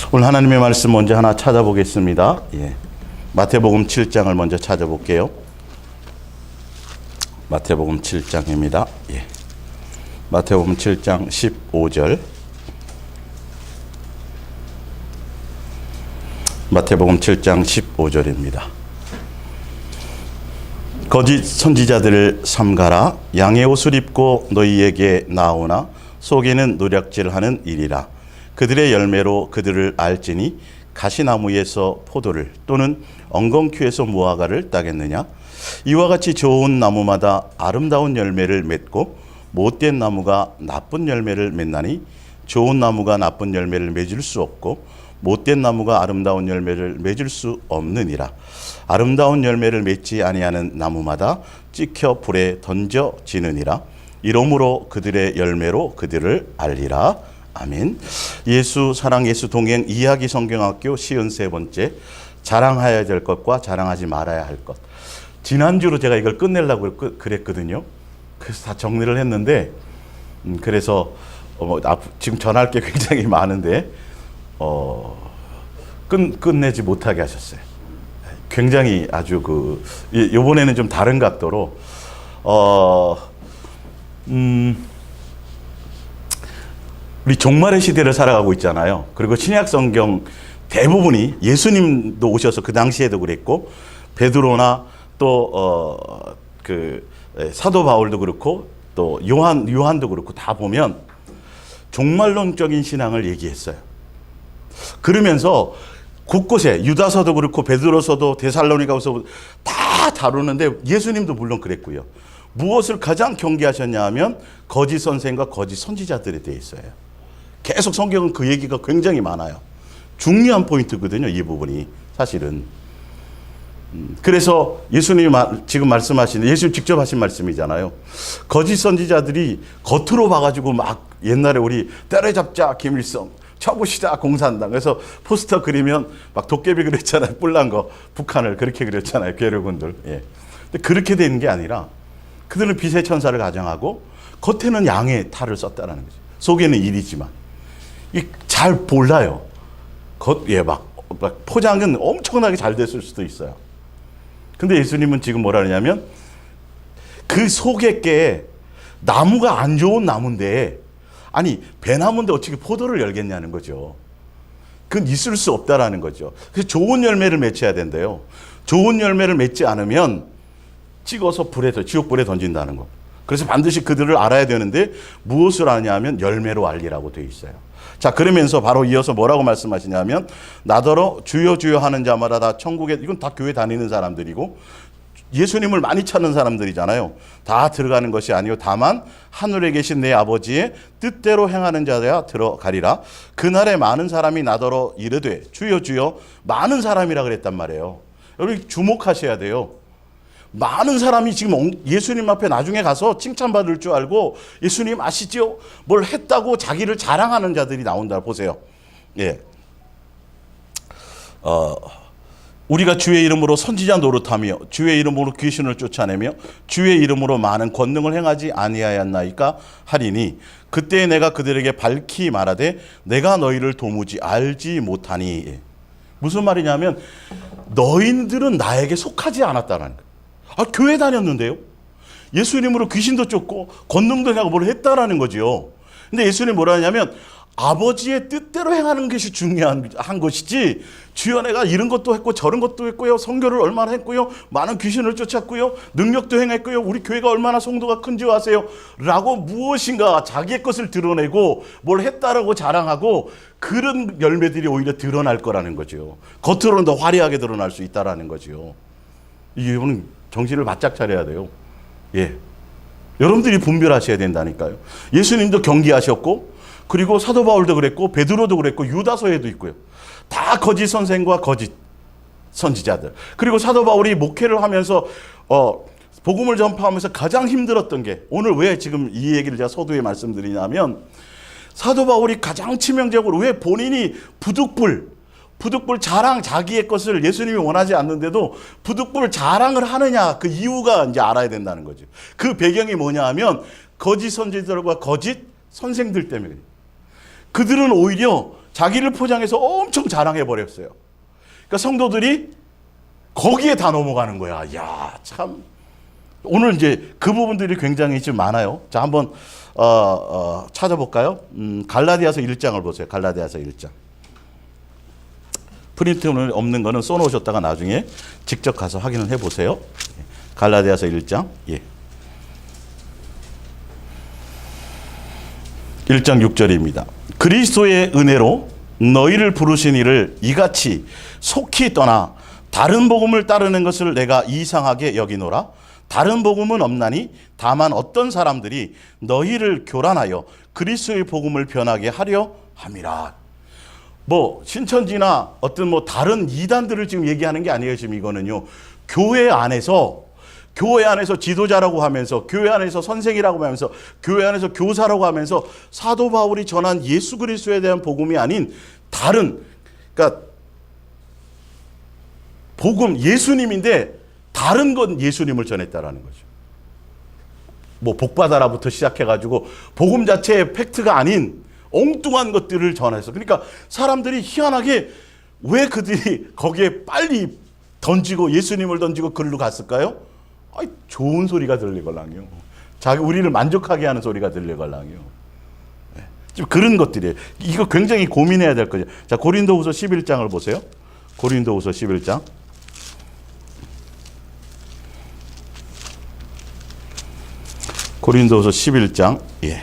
오늘 하나님의 말씀 먼저 하나 찾아보겠습니다. 마태복음 7장을 먼저 찾아볼게요. 마태복음 7장입니다. 마태복음 7장 15절. 마태복음 7장 15절입니다. 거짓 선지자들을 삼가라. 양의 옷을 입고 너희에게 나오나 속에는 노략질하는 일이라. 그들의 열매로 그들을 알지니 가시나무에서 포도를 또는 엉겅퀴에서 무화과를 따겠느냐. 이와 같이 좋은 나무마다 아름다운 열매를 맺고 못된 나무가 나쁜 열매를 맺나니 좋은 나무가 나쁜 열매를 맺을 수 없고 못된 나무가 아름다운 열매를 맺을 수 없느니라. 아름다운 열매를 맺지 아니하는 나무마다 찍혀 불에 던져지느니라. 이러므로 그들의 열매로 그들을 알리라. 아멘. 예수 사랑 예수 동행 이야기 성경학교 53번째 자랑해야 될 것과 자랑하지 말아야 할 것. 지난주로 제가 이걸 끝내려고 그랬거든요. 그래서 다 정리를 했는데 그래서 지금 전할 게 굉장히 많은데 끝내지 못하게 하셨어요. 굉장히 아주 요번에는 좀 다른 각도로 우리 종말의 시대를 살아가고 있잖아요. 그리고 신약 성경 대부분이 예수님도 오셔서 그 당시에도 그랬고 베드로나 또 사도 바울도 그렇고 또 요한도 그렇고 다 보면 종말론적인 신앙을 얘기했어요. 그러면서 곳곳에 유다서도 그렇고 베드로서도 데살로니가서 다 다루는데 예수님도 물론 그랬고요. 무엇을 가장 경계하셨냐 하면 거짓 선생과 거짓 선지자들에 대해 있어요. 계속 성경은 그 얘기가 굉장히 많아요. 중요한 포인트거든요. 이 부분이 사실은. 그래서 예수님이 지금 말씀하신 예수님 직접 하신 말씀이잖아요. 거짓 선지자들이 겉으로 봐가지고 막 옛날에 우리 때려잡자 김일성 쳐보시자 공산당 그래서 포스터 그리면 막 도깨비 그랬잖아요. 뿔난 거 북한을 그렇게 그렸잖아요. 괴뢰군들. 근데 그렇게 되는 게 아니라 그들은 빛의 천사를 가정하고 겉에는 양의 탈을 썼다는 거죠. 속에는 일이지만 잘 몰라요. 막 포장은 엄청나게 잘 됐을 수도 있어요. 근데 예수님은 지금 뭐라 하냐면 그 속에 게 나무가 안 좋은 나무인데 아니 배나무인데 어떻게 포도를 열겠냐는 거죠. 그건 있을 수 없다라는 거죠. 그래서 좋은 열매를 맺혀야 된대요. 좋은 열매를 맺지 않으면 찍어서 지옥 불에 던진다는 거. 그래서 반드시 그들을 알아야 되는데 무엇을 아냐면 열매로 알리라고 되어 있어요. 자, 그러면서 바로 이어서 뭐라고 말씀하시냐면 나더러 주여 주여 하는 자마다 다 천국에, 이건 다 교회 다니는 사람들이고 예수님을 많이 찾는 사람들이잖아요. 다 들어가는 것이 아니요 다만 하늘에 계신 내 아버지의 뜻대로 행하는 자야 들어가리라. 그날에 많은 사람이 나더러 이르되 주여 주여, 많은 사람이라 그랬단 말이에요. 여러분 주목하셔야 돼요. 많은 사람이 지금 예수님 앞에 나중에 가서 칭찬받을 줄 알고 예수님 아시죠? 뭘 했다고 자기를 자랑하는 자들이 나온다. 보세요. 우리가 주의 이름으로 선지자 노릇하며 주의 이름으로 귀신을 쫓아내며 주의 이름으로 많은 권능을 행하지 아니하였나이까 하리니 그때 내가 그들에게 밝히 말하되 내가 너희를 도무지 알지 못하니. 무슨 말이냐면 너희들은 나에게 속하지 않았다는 거예요. 교회 다녔는데요. 예수님으로 귀신도 쫓고 권능도 행하고 뭘 했다라는 거죠. 근데 예수님이 뭐라 하냐면 아버지의 뜻대로 행하는 것이 중요한 것이지 주여 내가 이런 것도 했고 저런 것도 했고요. 선교를 얼마나 했고요. 많은 귀신을 쫓았고요. 능력도 행했고요. 우리 교회가 얼마나 성도가 큰지 아세요? 라고 무엇인가 자기의 것을 드러내고 뭘 했다라고 자랑하고 그런 열매들이 오히려 드러날 거라는 거죠. 겉으로는 더 화려하게 드러날 수 있다라는 거죠. 이거는 정신을 바짝 차려야 돼요. 여러분들이 분별하셔야 된다니까요. 예수님도 경계하셨고 그리고 사도 바울도 그랬고 베드로도 그랬고 유다서에도 있고요. 다 거짓 선생과 거짓 선지자들. 그리고 사도 바울이 목회를 하면서 복음을 전파하면서 가장 힘들었던 게 오늘 왜 지금 이 얘기를 제가 서두에 말씀드리냐면 사도 바울이 가장 치명적으로 왜 본인이 부득불 자랑, 자기의 것을 예수님이 원하지 않는데도 부득불 자랑을 하느냐, 그 이유가 이제 알아야 된다는 거죠. 그 배경이 뭐냐 하면 거짓 선지자들과 거짓 선생들 때문에. 그들은 오히려 자기를 포장해서 엄청 자랑해 버렸어요. 그러니까 성도들이 거기에 다 넘어가는 거야. 야, 참. 오늘 이제 그 부분들이 굉장히 좀 많아요. 자, 한번 찾아볼까요? 갈라디아서 1장을 보세요. 갈라디아서 1장. 프린트는 없는 거는 써놓으셨다가 나중에 직접 가서 확인을 해보세요. 갈라디아서 1장. 예. 1장 6절입니다. 그리스도의 은혜로 너희를 부르신 이를 이같이 속히 떠나 다른 복음을 따르는 것을 내가 이상하게 여기노라. 다른 복음은 없나니 다만 어떤 사람들이 너희를 교란하여 그리스도의 복음을 변하게 하려 함이라. 뭐 신천지나 어떤 뭐 다른 이단들을 지금 얘기하는 게 아니에요. 지금 이거는요. 교회 안에서 지도자라고 하면서, 교회 안에서 선생이라고 하면서, 교회 안에서 교사라고 하면서 사도 바울이 전한 예수 그리스도에 대한 복음이 아닌 다른, 그러니까 복음 예수님인데 다른 건 예수님을 전했다라는 거죠. 뭐 복받아라부터 시작해가지고 복음 자체의 팩트가 아닌 엉뚱한 것들을 전해서, 그러니까 사람들이 희한하게 왜 그들이 거기에 빨리 던지고 예수님을 던지고 글로 갔을까요? 아이, 좋은 소리가 들리걸랑요. 우리를 만족하게 하는 소리가 들리걸랑요. 네. 좀 그런 것들이에요. 이거 굉장히 고민해야 될 거죠. 자, 고린도후서 11장을 보세요. 고린도후서 11장. 고린도후서 11장. 예.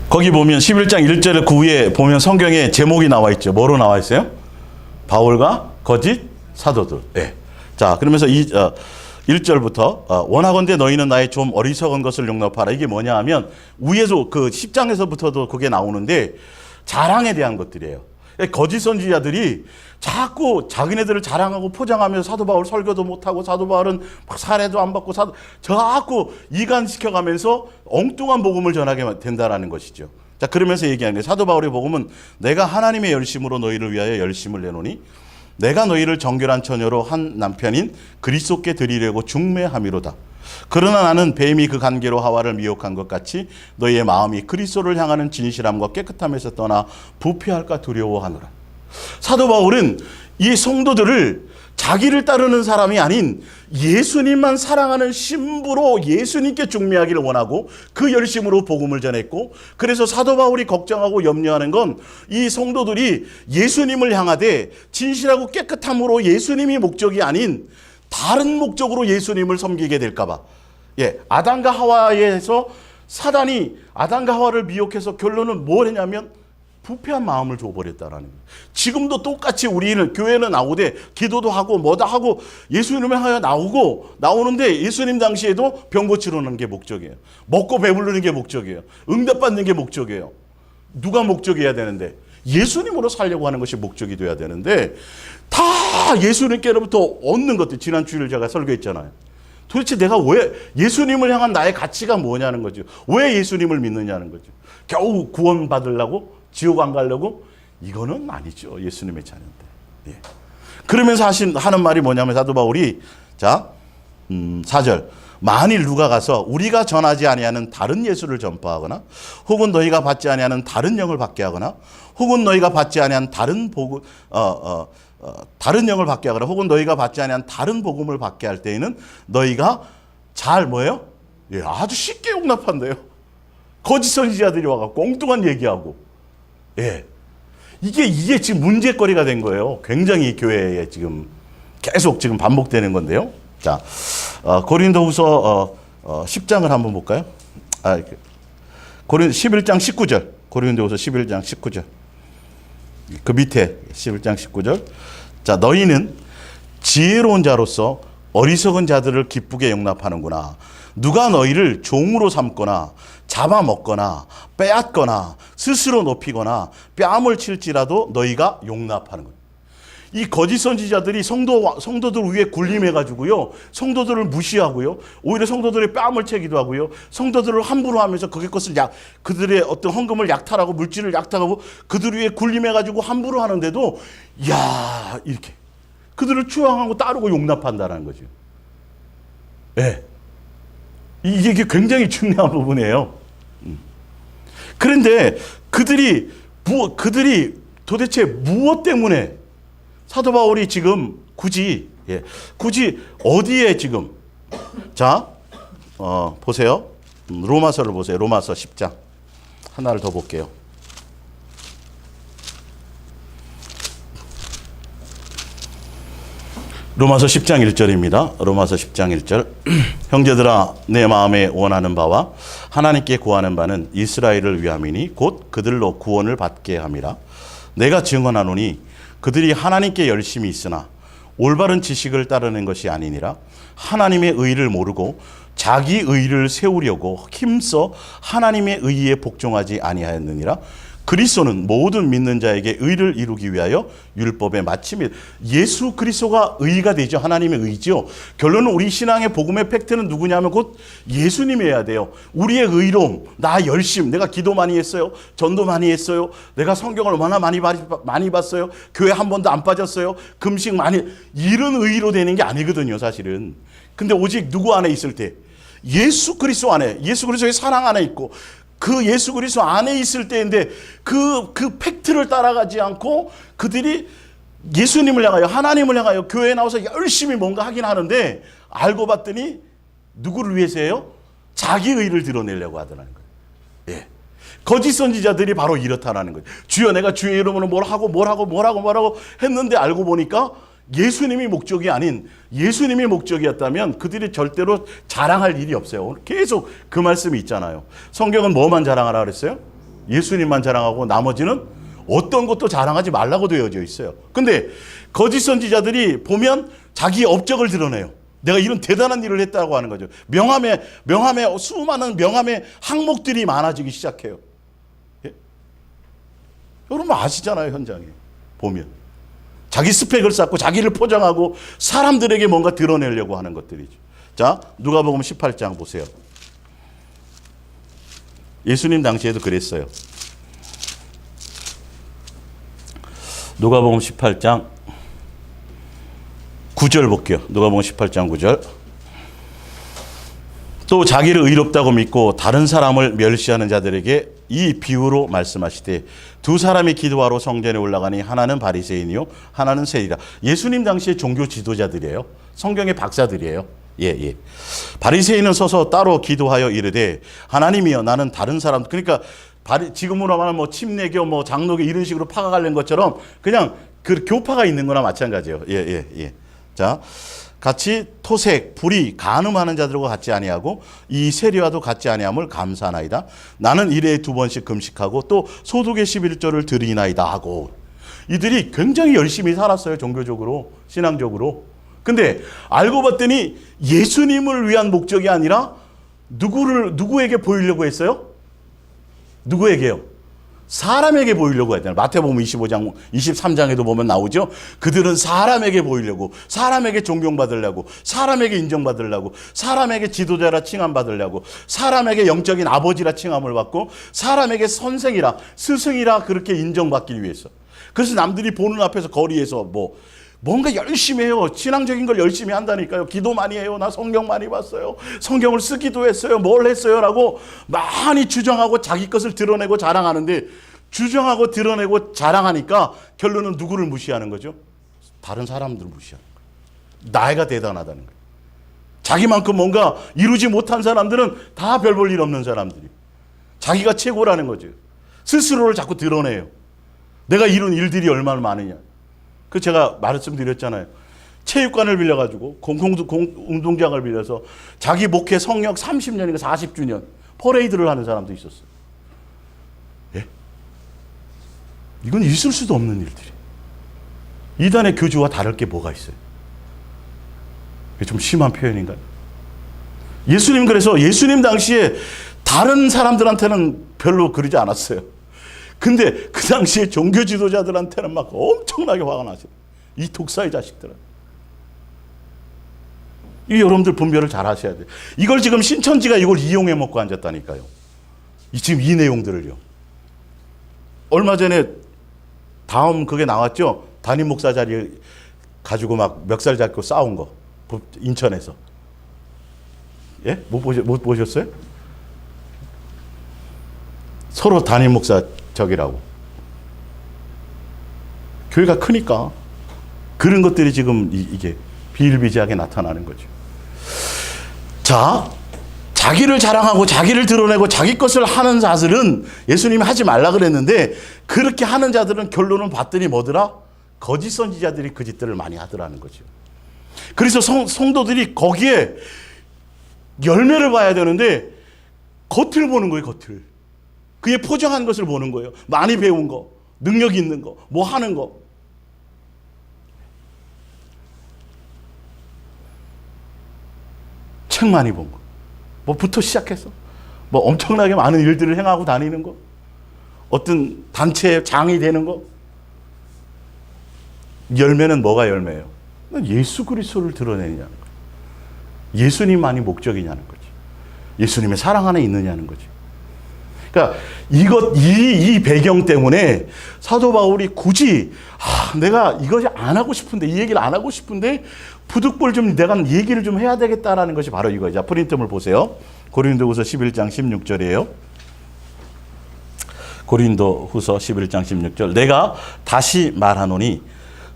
거기 보면 11장 1절에 그 위에 보면 성경에 제목이 나와 있죠. 뭐로 나와 있어요? 바울과 거짓 사도들. 예. 자, 그러면서 1절부터 원하건대 너희는 나의 좀 어리석은 것을 용납하라. 이게 뭐냐 하면 위에서 그 10장에서부터도 그게 나오는데 자랑에 대한 것들이에요. 거짓 선지자들이 자꾸 자기네들을 자랑하고 포장하면서 사도 바울 설교도 못하고 사도 바울은 막 사례도 안 받고 자꾸 이간시켜가면서 엉뚱한 복음을 전하게 된다라는 것이죠. 자, 그러면서 얘기하는 거예요. 사도 바울의 복음은 내가 하나님의 열심으로 너희를 위하여 열심을 내노니 내가 너희를 정결한 처녀로 한 남편인 그리스도께 드리려고 중매함이로다. 그러나 나는 뱀이 그 관계로 하와를 미혹한 것 같이 너희의 마음이 그리스도를 향하는 진실함과 깨끗함에서 떠나 부패할까 두려워하노라. 사도 바울은 이 성도들을 자기를 따르는 사람이 아닌 예수님만 사랑하는 신부로 예수님께 중매하기를 원하고 그 열심으로 복음을 전했고, 그래서 사도 바울이 걱정하고 염려하는 건 이 성도들이 예수님을 향하되 진실하고 깨끗함으로 예수님이 목적이 아닌 다른 목적으로 예수님을 섬기게 될까 봐. 예, 아담과 하와에서 사단이 아담과 하와를 미혹해서 결론은 뭘 했냐면 부패한 마음을 줘버렸다라는 거예요. 지금도 똑같이 우리는 교회는 나오되 기도도 하고 뭐다 하고 예수님을 하여 나오는데 예수님 당시에도 병 고치려는 게 목적이에요. 먹고 배부르는 게 목적이에요. 응답받는 게 목적이에요. 누가 목적이어야 되는데 예수님으로 살려고 하는 것이 목적이 돼야 되는데 다 예수님께로부터 얻는 것들. 지난 주일 제가 설교했잖아요. 도대체 내가 왜 예수님을 향한 나의 가치가 뭐냐는 거죠. 왜 예수님을 믿느냐는 거죠. 겨우 구원 받으려고 지옥 안 가려고? 이거는 아니죠. 예수님의 자녀인데. 예. 그러면서 하는 말이 뭐냐면 사도 바울이 자 4절 만일 누가 가서 우리가 전하지 아니하는 다른 예수를 전파하거나 혹은 너희가 받지 아니하는 다른 영을 받게 하거나 혹은 너희가 받지 아니한 다른 복음 다른 영을 받게 하거나 혹은 너희가 받지 아니한 다른 복음을 받게 할 때에는 너희가 잘 뭐예요? 예, 아주 쉽게 용납한대요. 거짓 선지자들이 와갖고 엉뚱한 얘기하고. 예. 이게 지금 문제거리가 된 거예요. 굉장히 교회에 지금 계속 지금 반복되는 건데요. 자, 고린도후서 10장을 한번 볼까요? 11장 19절. 고린도후서 11장 19절. 그 밑에 11장 19절. 자, 너희는 지혜로운 자로서 어리석은 자들을 기쁘게 용납하는구나. 누가 너희를 종으로 삼거나 잡아먹거나 빼앗거나 스스로 높이거나 뺨을 칠지라도 너희가 용납하는 거예요. 이 거짓 선지자들이 성도들 위에 군림해가지고요, 성도들을 무시하고요, 오히려 성도들의 뺨을 채기도 하고요, 성도들을 함부로 하면서 그들의 어떤 헌금을 약탈하고 물질을 약탈하고 그들 위에 군림해가지고 함부로 하는데도 이렇게 그들을 추앙하고 따르고 용납한다는 거죠. 예. 이게 굉장히 중요한 부분이에요. 그런데 그들이 도대체 무엇 때문에 사도 바울이 지금 굳이 어디에 지금 자 보세요. 로마서를 보세요. 로마서 10장 하나를 더 볼게요. 로마서 10장 1절입니다. 로마서 10장 1절. 형제들아 내 마음에 원하는 바와 하나님께 구하는 바는 이스라엘을 위함이니 곧 그들로 구원을 받게 함이라. 내가 증언하노니 그들이 하나님께 열심히 있으나 올바른 지식을 따르는 것이 아니니라. 하나님의 의를 모르고 자기 의를 세우려고 힘써 하나님의 의에 복종하지 아니하였느니라. 그리스도는 모든 믿는 자에게 의를 이루기 위하여 율법의 마침이 예수 그리스도가 의가 되죠. 하나님의 의죠. 결론은 우리 신앙의 복음의 팩트는 누구냐면 곧 예수님이어야 돼요. 우리의 의로움, 나 열심, 내가 기도 많이 했어요. 전도 많이 했어요. 내가 성경을 얼마나 많이 봤어요. 교회 한 번도 안 빠졌어요. 금식 많이, 이런 의로 되는 게 아니거든요, 사실은. 근데 오직 누구 안에 있을 때? 예수 그리스도 안에, 예수 그리스도의 사랑 안에 있고 그 예수 그리스도 안에 있을 때인데 그 팩트를 따라가지 않고 그들이 예수님을 향하여 하나님을 향하여 교회에 나와서 열심히 뭔가 하긴 하는데 알고 봤더니 누구를 위해서예요? 자기 의를 드러내려고 하더라는 거예요. 예. 거짓 선지자들이 바로 이렇다라는 거예요. 주여 내가 주의 이름으로 뭘 하고 했는데 알고 보니까 예수님이 목적이 아닌 예수님이 목적이었다면 그들이 절대로 자랑할 일이 없어요. 계속 그 말씀이 있잖아요. 성경은 뭐만 자랑하라 그랬어요? 예수님만 자랑하고 나머지는 어떤 것도 자랑하지 말라고 되어져 있어요. 근데 거짓 선지자들이 보면 자기의 업적을 드러내요. 내가 이런 대단한 일을 했다고 하는 거죠. 명함에 수많은 명함의 항목들이 많아지기 시작해요. 예? 여러분 아시잖아요. 현장에 보면. 자기 스펙을 쌓고 자기를 포장하고 사람들에게 뭔가 드러내려고 하는 것들이죠. 자, 누가복음 18장 보세요. 예수님 당시에도 그랬어요. 누가복음 18장 9절 볼게요. 누가복음 18장 9절. 또 자기를 의롭다고 믿고 다른 사람을 멸시하는 자들에게 이 비유로 말씀하시되 두 사람이 기도하러 성전에 올라가니 하나는 바리새인이요 하나는 세리라. 예수님 당시의 종교 지도자들이에요. 성경의 박사들이에요. 예. 바리새인은 서서 따로 기도하여 이르되 하나님이여 나는 다른 사람, 그러니까 지금으로 말하면 뭐 침례교 뭐 장로교 이런 식으로 파가가는 것처럼 그냥 그 교파가 있는 거나 마찬가지예요. 예. 자, 같이 토색, 불의, 간음하는 자들과 같지 아니하고 이 세리와도 같지 아니함을 감사하나이다. 나는 일회에 2번씩 금식하고 또 소득의 11조를 드리나이다 하고 이들이 굉장히 열심히 살았어요. 종교적으로, 신앙적으로. 근데 알고 봤더니 예수님을 위한 목적이 아니라 누구에게 보이려고 했어요? 누구에게요? 사람에게 보이려고 했잖아요. 마태복음 25장, 23장에도 보면 나오죠. 그들은 사람에게 보이려고, 사람에게 존경받으려고, 사람에게 인정받으려고, 사람에게 지도자라 칭함받으려고, 사람에게 영적인 아버지라 칭함을 받고, 사람에게 선생이라, 스승이라 그렇게 인정받기 위해서. 그래서 남들이 보는 앞에서 거리에서 뭔가 열심히 해요. 신앙적인 걸 열심히 한다니까요. 기도 많이 해요. 나 성경 많이 봤어요. 성경을 쓰기도 했어요. 뭘 했어요. 라고 많이 주장하고 자기 것을 드러내고 자랑하는데 주장하고 드러내고 자랑하니까 결론은 누구를 무시하는 거죠? 다른 사람들을 무시하는 거예요. 나이가 대단하다는 거예요. 자기만큼 뭔가 이루지 못한 사람들은 다 별 볼 일 없는 사람들이. 자기가 최고라는 거죠. 스스로를 자꾸 드러내요. 내가 이룬 일들이 얼마나 많으냐. 그 제가 말씀드렸잖아요. 체육관을 빌려가지고 운동장을 빌려서 자기 목회 성역 30년인가 40주년 퍼레이드를 하는 사람도 있었어요. 예? 이건 있을 수도 없는 일들이. 이단의 교주와 다를 게 뭐가 있어요? 이게 좀 심한 표현인가요? 예수님 그래서 예수님 당시에 다른 사람들한테는 별로 그러지 않았어요. 근데 그 당시에 종교 지도자들한테는 막 엄청나게 화가 나죠. 이 독사의 자식들은. 이 여러분들 분별을 잘 하셔야 돼요. 이걸 지금 신천지가 이걸 이용해 먹고 앉았다니까요. 지금 이 내용들을요. 얼마 전에 다음 그게 나왔죠. 담임 목사 자리 가지고 막 멱살 잡고 싸운 거. 인천에서. 예? 못 보셨어요? 서로 담임 목사 적이라고. 교회가 크니까 그런 것들이 지금 이게 비일비재하게 나타나는 거죠. 자, 자기를 자랑하고 자기를 드러내고 자기 것을 하는 자들은 예수님이 하지 말라 그랬는데 그렇게 하는 자들은 결론은 봤더니 뭐더라? 거짓 선지자들이 그 짓들을 많이 하더라는 거죠. 그래서 성도들이 거기에 열매를 봐야 되는데 겉을 보는 거예요, 겉을. 그의 포장한 것을 보는 거예요. 많이 배운 거, 능력 있는 거, 뭐 하는 거. 책 많이 본 거. 뭐부터 시작해서 뭐 엄청나게 많은 일들을 행하고 다니는 거. 어떤 단체의 장이 되는 거. 열매는 뭐가 열매예요? 예수 그리스도를 드러내느냐는 거예요. 예수님만이 목적이냐는 거지. 예수님의 사랑 안에 있느냐는 거지. 그러니까 이 배경 때문에 사도 바울이 굳이 내가 이것이 안 하고 싶은데 이 얘기를 안 하고 싶은데 부득불 좀 내가 얘기를 좀 해야 되겠다라는 것이 바로 이거예요. 자, 프린트물 보세요. 고린도후서 11장 16절이에요. 고린도후서 11장 16절. 내가 다시 말하노니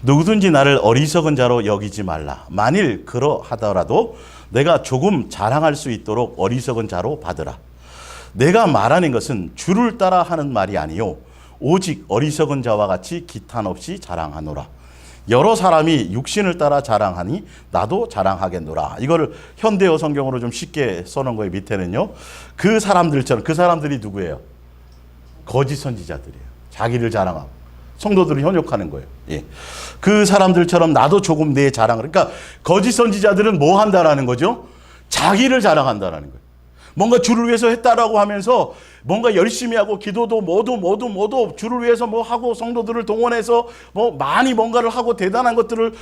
누구든지 나를 어리석은 자로 여기지 말라. 만일 그러하더라도 내가 조금 자랑할 수 있도록 어리석은 자로 받으라. 내가 말하는 것은 주를 따라 하는 말이 아니요 오직 어리석은 자와 같이 기탄 없이 자랑하노라. 여러 사람이 육신을 따라 자랑하니 나도 자랑하겠노라. 이거를 현대어 성경으로 좀 쉽게 써놓은 거예요. 밑에는요. 그 사람들처럼, 그 사람들이 누구예요? 거짓 선지자들이에요. 자기를 자랑하고 성도들을 현혹하는 거예요. 예. 그 사람들처럼 나도 조금 내 자랑을. 그러니까 거짓 선지자들은 뭐 한다라는 거죠? 자기를 자랑한다라는 거예요. 뭔가 주를 위해서 했다라고 하면서 뭔가 열심히 하고 기도도 모두 주를 위해서 뭐 하고 성도들을 동원해서 뭐 많이 뭔가를 하고 대단한 것들을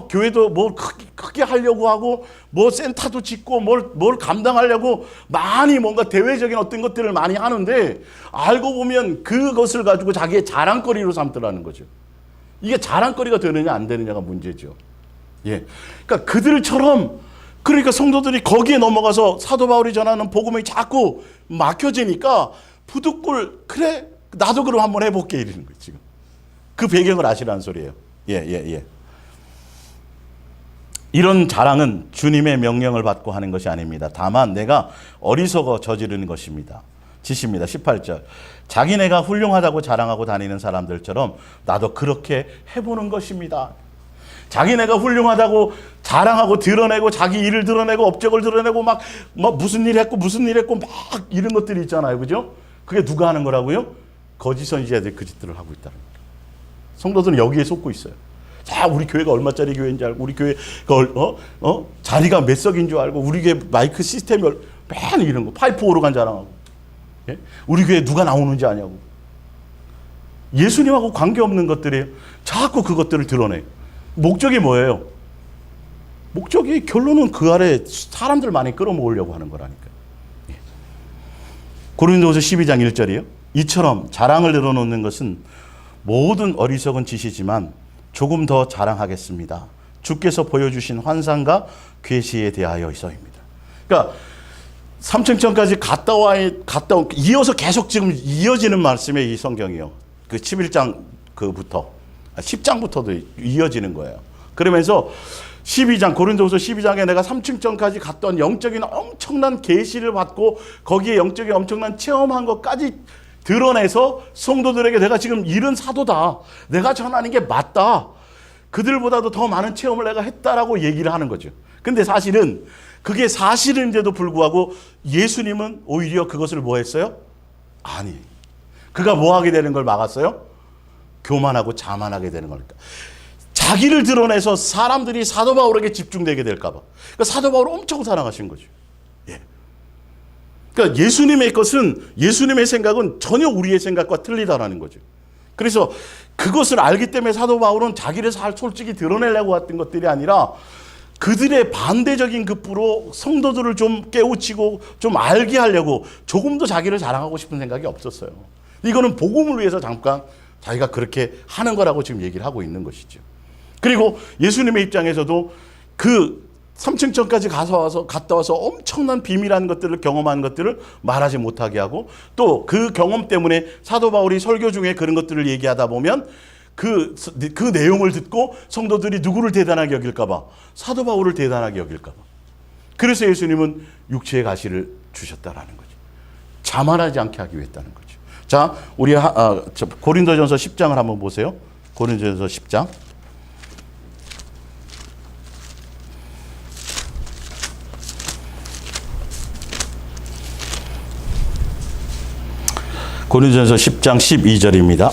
교회도 뭐 크게 하려고 하고 뭐 센터도 짓고 뭘 감당하려고 많이 뭔가 대외적인 어떤 것들을 많이 하는데 알고 보면 그것을 가지고 자기의 자랑거리로 삼더라는 거죠. 이게 자랑거리가 되느냐 안 되느냐가 문제죠. 예. 그러니까 그들처럼 그러니까 성도들이 거기에 넘어가서 사도 바울이 전하는 복음이 자꾸 막혀지니까 부득불 그래 나도 그럼 한번 해볼게 이러는 거예요. 지금 그 배경을 아시라는 소리예요. 예. 이런 자랑은 주님의 명령을 받고 하는 것이 아닙니다. 다만 내가 어리석어 저지르는 것입니다. 짓입니다. 18절. 자기네가 훌륭하다고 자랑하고 다니는 사람들처럼 나도 그렇게 해보는 것입니다. 자기네가 훌륭하다고 자랑하고 드러내고 자기 일을 드러내고 업적을 드러내고 막 무슨 일 했고 막 이런 것들이 있잖아요. 그죠? 그게 누가 하는 거라고요? 거짓 선지자들이 그 짓들을 하고 있다는 거예요. 성도들은 여기에 속고 있어요. 자, 우리 교회가 얼마짜리 교회인지 알고 우리 교회가 자리가 몇 석인 줄 알고 우리 교회 마이크 시스템이 맨 이런 거 파이프 오르간 자랑하고 예? 우리 교회 누가 나오는지 아냐고 예수님하고 관계없는 것들이에요. 자꾸 그것들을 드러내요. 목적이 뭐예요? 목적이 결론은 그 아래 사람들 많이 끌어모으려고 하는 거라니까요. 예. 고린도후서 12장 1절이요. 이처럼 자랑을 늘어놓는 것은 모든 어리석은 짓이지만 조금 더 자랑하겠습니다. 주께서 보여주신 환상과 계시에 대하여서입니다. 그러니까 삼층천까지 갔다 이어서 계속 지금 이어지는 말씀의 이 성경이요. 그 11장 그부터 10장부터도 이어지는 거예요. 그러면서 12장 고린도후서 12장에 내가 3층전까지 갔던 영적인 엄청난 계시를 받고 거기에 영적인 엄청난 체험한 것까지 드러내서 성도들에게 내가 지금 이른 사도다. 내가 전하는 게 맞다. 그들보다도 더 많은 체험을 내가 했다라고 얘기를 하는 거죠. 근데 사실은 그게 사실인데도 불구하고 예수님은 오히려 그것을 뭐 했어요? 아니. 그가 뭐 하게 되는 걸 막았어요? 교만하고 자만하게 되는 거니까. 자기를 드러내서 사람들이 사도 바울에게 집중되게 될까 봐. 그러니까 사도 바울을 엄청 사랑하신 거죠. 예. 그러니까 예수님의 생각은 전혀 우리의 생각과 틀리다라는 거죠. 그래서 그것을 알기 때문에 사도 바울은 자기를 솔직히 드러내려고 했던 것들이 아니라 그들의 반대적인 급부로 성도들을 좀 깨우치고 좀 알게 하려고 조금 더 자기를 자랑하고 싶은 생각이 없었어요. 이거는 복음을 위해서 잠깐 자기가 그렇게 하는 거라고 지금 얘기를 하고 있는 것이죠. 그리고 예수님의 입장에서도 그 삼층천까지 갔다 와서 엄청난 비밀한 것들을 경험한 것들을 말하지 못하게 하고, 또 그 경험 때문에 사도 바울이 설교 중에 그런 것들을 얘기하다 보면 그 내용을 듣고 성도들이 누구를 대단하게 여길까봐, 사도 바울을 대단하게 여길까봐. 그래서 예수님은 육체의 가시를 주셨다라는 거죠. 자만하지 않게 하기 위해 했다는 거죠. 자, 우리 고린도전서 10장을 한번 보세요. 고린도전서 10장. 고린도전서 10장 12절입니다.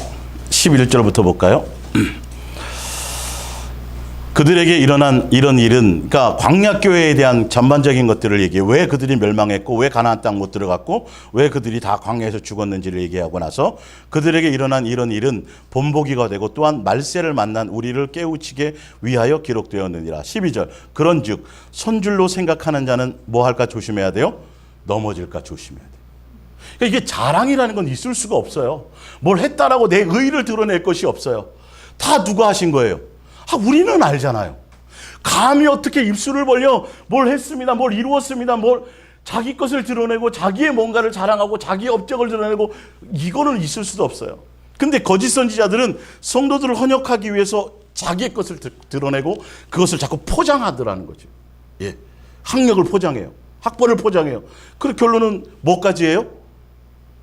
11절부터 볼까요? 그들에게 일어난 이런 일은, 그러니까 광야교회에 대한 전반적인 것들을 얘기해요. 왜 그들이 멸망했고, 왜 가나안 땅 못 들어갔고, 왜 그들이 다 광야에서 죽었는지를 얘기하고 나서, 그들에게 일어난 이런 일은 본보기가 되고 또한 말세를 만난 우리를 깨우치게 위하여 기록되었느니라. 12절. 그런즉 손줄로 생각하는 자는 뭐 할까 조심해야 돼요? 넘어질까 조심해야 돼요. 그러니까 이게 자랑이라는 건 있을 수가 없어요. 뭘 했다라고 내 의의를 드러낼 것이 없어요. 다 누가 하신 거예요? 우리는 알잖아요. 감히 어떻게 입술을 벌려 뭘 했습니다, 뭘 이루었습니다, 뭘 자기 것을 드러내고 자기의 뭔가를 자랑하고 자기의 업적을 드러내고, 이거는 있을 수도 없어요. 근데 거짓 선지자들은 성도들을 헌역하기 위해서 자기의 것을 드러내고 그것을 자꾸 포장하더라는 거죠. 예, 학력을 포장해요. 학벌을 포장해요. 그 결론은 뭐까지 해요?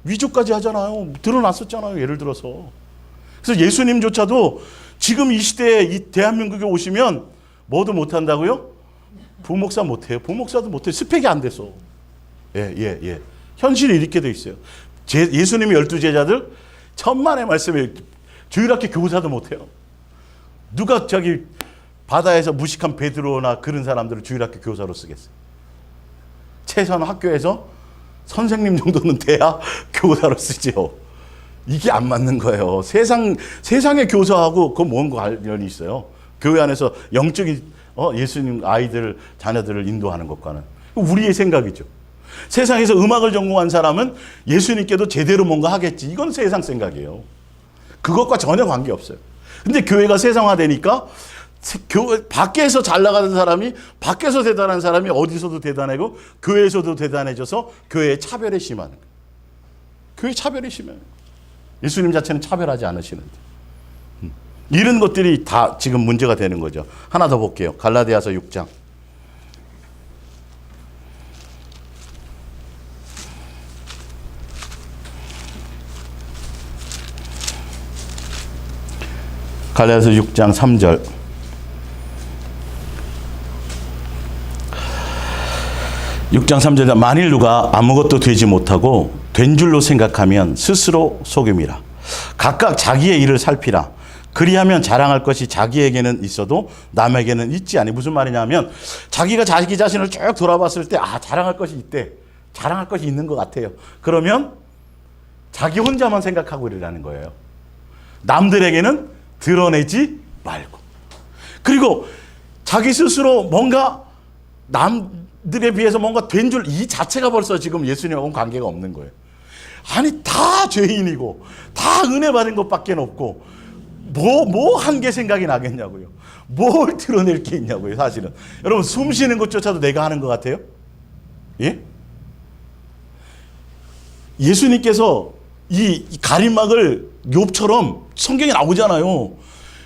위조까지 하잖아요. 드러났었잖아요. 예를 들어서. 그래서 예수님조차도 지금 이 시대에 이 대한민국에 오시면 뭐도 못한다고요? 부목사 못해요. 부목사도 못해요. 스펙이 안 돼서. 예. 현실이 이렇게 돼 있어요. 예수님의 12제자들 천만의 말씀에 주일학교 교사도 못해요. 누가 저기 바다에서 무식한 베드로나 그런 사람들을 주일학교 교사로 쓰겠어요? 최소한 학교에서 선생님 정도는 돼야 교사로 쓰죠. 이게 안 맞는 거예요. 세상의 교사하고 그 뭔 관련이 있어요? 교회 안에서 영적인 예수님 아이들, 자녀들을 인도하는 것과는. 우리의 생각이죠. 세상에서 음악을 전공한 사람은 예수님께도 제대로 뭔가 하겠지. 이건 세상 생각이에요. 그것과 전혀 관계없어요. 근데 교회가 세상화되니까 교회 밖에서 잘 나가는 사람이, 밖에서 대단한 사람이 어디서도 대단하고 교회에서도 대단해져서 교회의 차별에 심하는 거예요. 교회 차별이 심해요. 예수님 자체는 차별하지 않으시는데. 이런 것들이 다 지금 문제가 되는 거죠. 하나 더 볼게요. 갈라디아서 6장. 갈라디아서 6장 3절. (6장 3절에) 만일 누가 아무것도 되지 못하고 된 줄로 생각하면 스스로 속임이라. 각각 자기의 일을 살피라. 그리하면 자랑할 것이 자기에게는 있어도 남에게는 있지 아니. 무슨 말이냐면 자기가 자기 자신을 쭉 돌아봤을 때 자랑할 것이 있대. 자랑할 것이 있는 것 같아요. 그러면 자기 혼자만 생각하고 이러라는 거예요. 남들에게는 드러내지 말고. 그리고 자기 스스로 뭔가 남들에 비해서 뭔가 된 줄, 이 자체가 벌써 지금 예수님하고는 관계가 없는 거예요. 아니 다 죄인이고 다 은혜 받은 것밖에 없고 뭐 한 게 생각이 나겠냐고요. 뭘 드러낼 게 있냐고요. 사실은 여러분, 숨 쉬는 것조차도 내가 하는 것 같아요? 예? 예수님께서 이 가림막을 욥처럼 성경에 나오잖아요.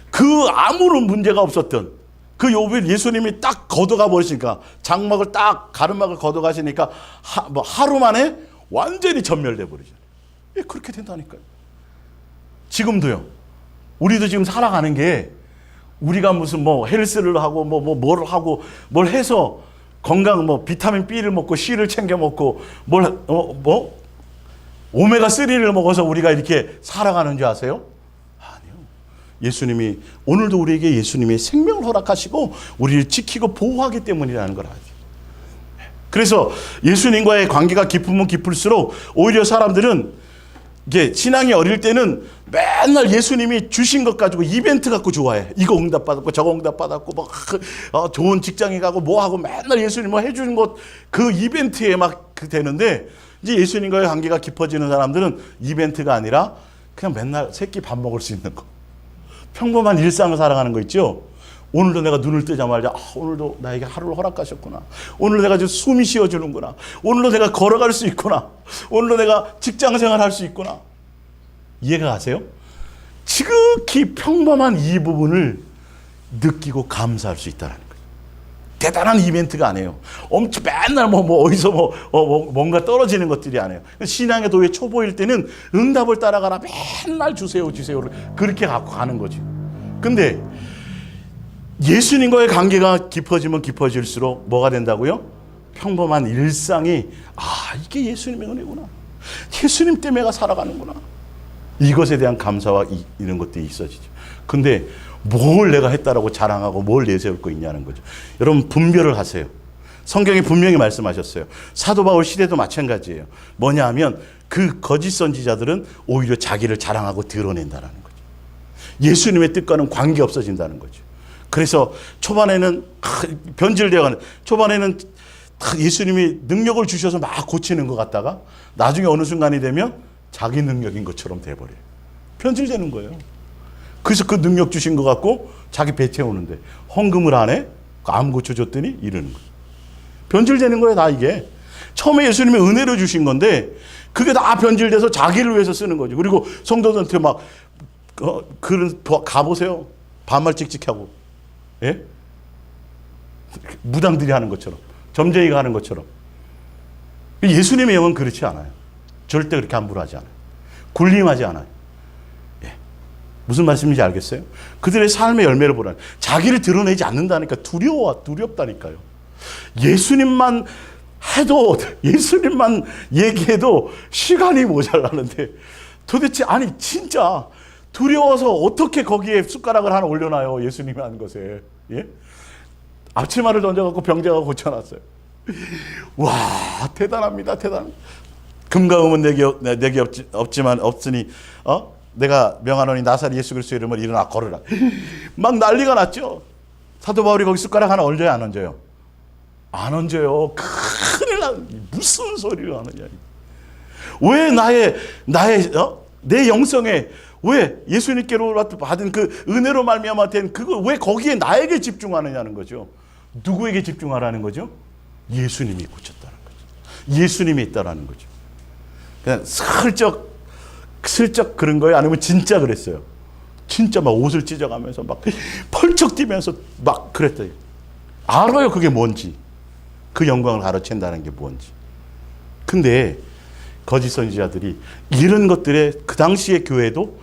그 아무런 문제가 없었던 그 욥을 예수님이 딱 걷어가 버리시니까, 장막을 딱 가름막을 걷어가시니까 하루 만에 완전히 전멸돼 버리잖아요. 예, 그렇게 된다니까요. 지금도요. 우리도 지금 살아가는 게, 우리가 무슨 헬스를 하고 뭘 하고 뭘 해서 건강 비타민 B를 먹고 C를 챙겨 먹고 오메가3를 먹어서 우리가 이렇게 살아가는 줄 아세요? 아니요. 예수님이 오늘도 우리에게 예수님의 생명을 허락하시고 우리를 지키고 보호하기 때문이라는 걸 알죠. 그래서 예수님과의 관계가 깊으면 깊을수록 오히려 사람들은, 이게 신앙이 어릴 때는 맨날 예수님이 주신 것 가지고 이벤트 갖고 좋아해. 이거 응답 받았고 저거 응답 받았고 좋은 직장에 가고 하고 맨날 예수님 해주는 것, 그 이벤트에 막 되는데, 이제 예수님과의 관계가 깊어지는 사람들은 이벤트가 아니라 그냥 맨날 새끼 밥 먹을 수 있는 거, 평범한 일상을 살아가는 거 있죠. 오늘도 내가 눈을 뜨자마자 오늘도 나에게 하루를 허락하셨구나. 오늘도 내가 지금 숨이 쉬어주는구나. 오늘도 내가 걸어갈 수 있구나. 오늘도 내가 직장생활 할 수 있구나. 이해가 가세요? 지극히 평범한 이 부분을 느끼고 감사할 수 있다는 거예요. 대단한 이벤트가 아니에요. 엄청 맨날 어디서 뭔가 떨어지는 것들이 아니에요. 신앙의 도에 초보일 때는 응답을 따라가라. 맨날 주세요. 그렇게 갖고 가는 거지. 근데 예수님과의 관계가 깊어지면 깊어질수록 뭐가 된다고요? 평범한 일상이 이게 예수님의 은혜구나. 예수님 때문에 내가 살아가는구나. 이것에 대한 감사와 이런 것들이 있어지죠. 근데 뭘 내가 했다라고 자랑하고 뭘 내세울 거 있냐는 거죠. 여러분 분별을 하세요. 성경이 분명히 말씀하셨어요. 사도 바울 시대도 마찬가지예요. 뭐냐 하면 그 거짓 선지자들은 오히려 자기를 자랑하고 드러낸다는 거죠. 예수님의 뜻과는 관계 없어진다는 거죠. 그래서 초반에는 변질되어가는, 초반에는 예수님이 능력을 주셔서 막 고치는 것 같다가 나중에 어느 순간이 되면 자기 능력인 것처럼 돼버려요. 변질되는 거예요. 그래서 그 능력 주신 것 같고 자기 배 채우는데 헌금을 안 해? 암 고쳐줬더니 이러는 거예요. 변질되는 거예요, 다 이게. 처음에 예수님이 은혜로 주신 건데 그게 다 변질돼서 자기를 위해서 쓰는 거죠. 그리고 성도들한테 막 가보세요. 반말 찍찍하고. 예? 무당들이 하는 것처럼. 점쟁이가 하는 것처럼. 예수님의 영은 그렇지 않아요. 절대 그렇게 함부로 하지 않아요. 군림하지 않아요. 예. 무슨 말씀인지 알겠어요? 그들의 삶의 열매를 보라는, 자기를 드러내지 않는다니까. 두렵다니까요. 예수님만 해도, 예수님만 얘기해도 시간이 모자라는데 도대체 진짜 두려워서 어떻게 거기에 숟가락을 하나 올려놔요. 예수님이 하는 것에. 예? 앞치마를 던져갖고 병자가 고쳐놨어요. 와, 대단합니다. 대단합니다. 금과 금은 내게 없으니 내가 명하노니 나사렛 예수 그리스도의 이름을 일어나 걸으라. 막 난리가 났죠. 사도 바울이 거기 숟가락 하나 얹어요, 안 얹어요? 안 얹어요. 큰일 나. 무슨 소리를 하느냐. 왜 내 영성에 왜 예수님께로 받은 그 은혜로 말미암아 된 그거 왜 거기에 나에게 집중하느냐는 거죠. 누구에게 집중하라는 거죠? 예수님이 고쳤다는 거죠. 예수님이 있다라는 거죠. 그냥 슬쩍 그런 거예요? 아니면 진짜 그랬어요? 진짜 막 옷을 찢어가면서 막 펄쩍 뛰면서 막 그랬어요. 알아요, 그게 뭔지. 그 영광을 가로챈다는 게 뭔지. 근데 거짓 선지자들이 이런 것들에 그 당시의 교회도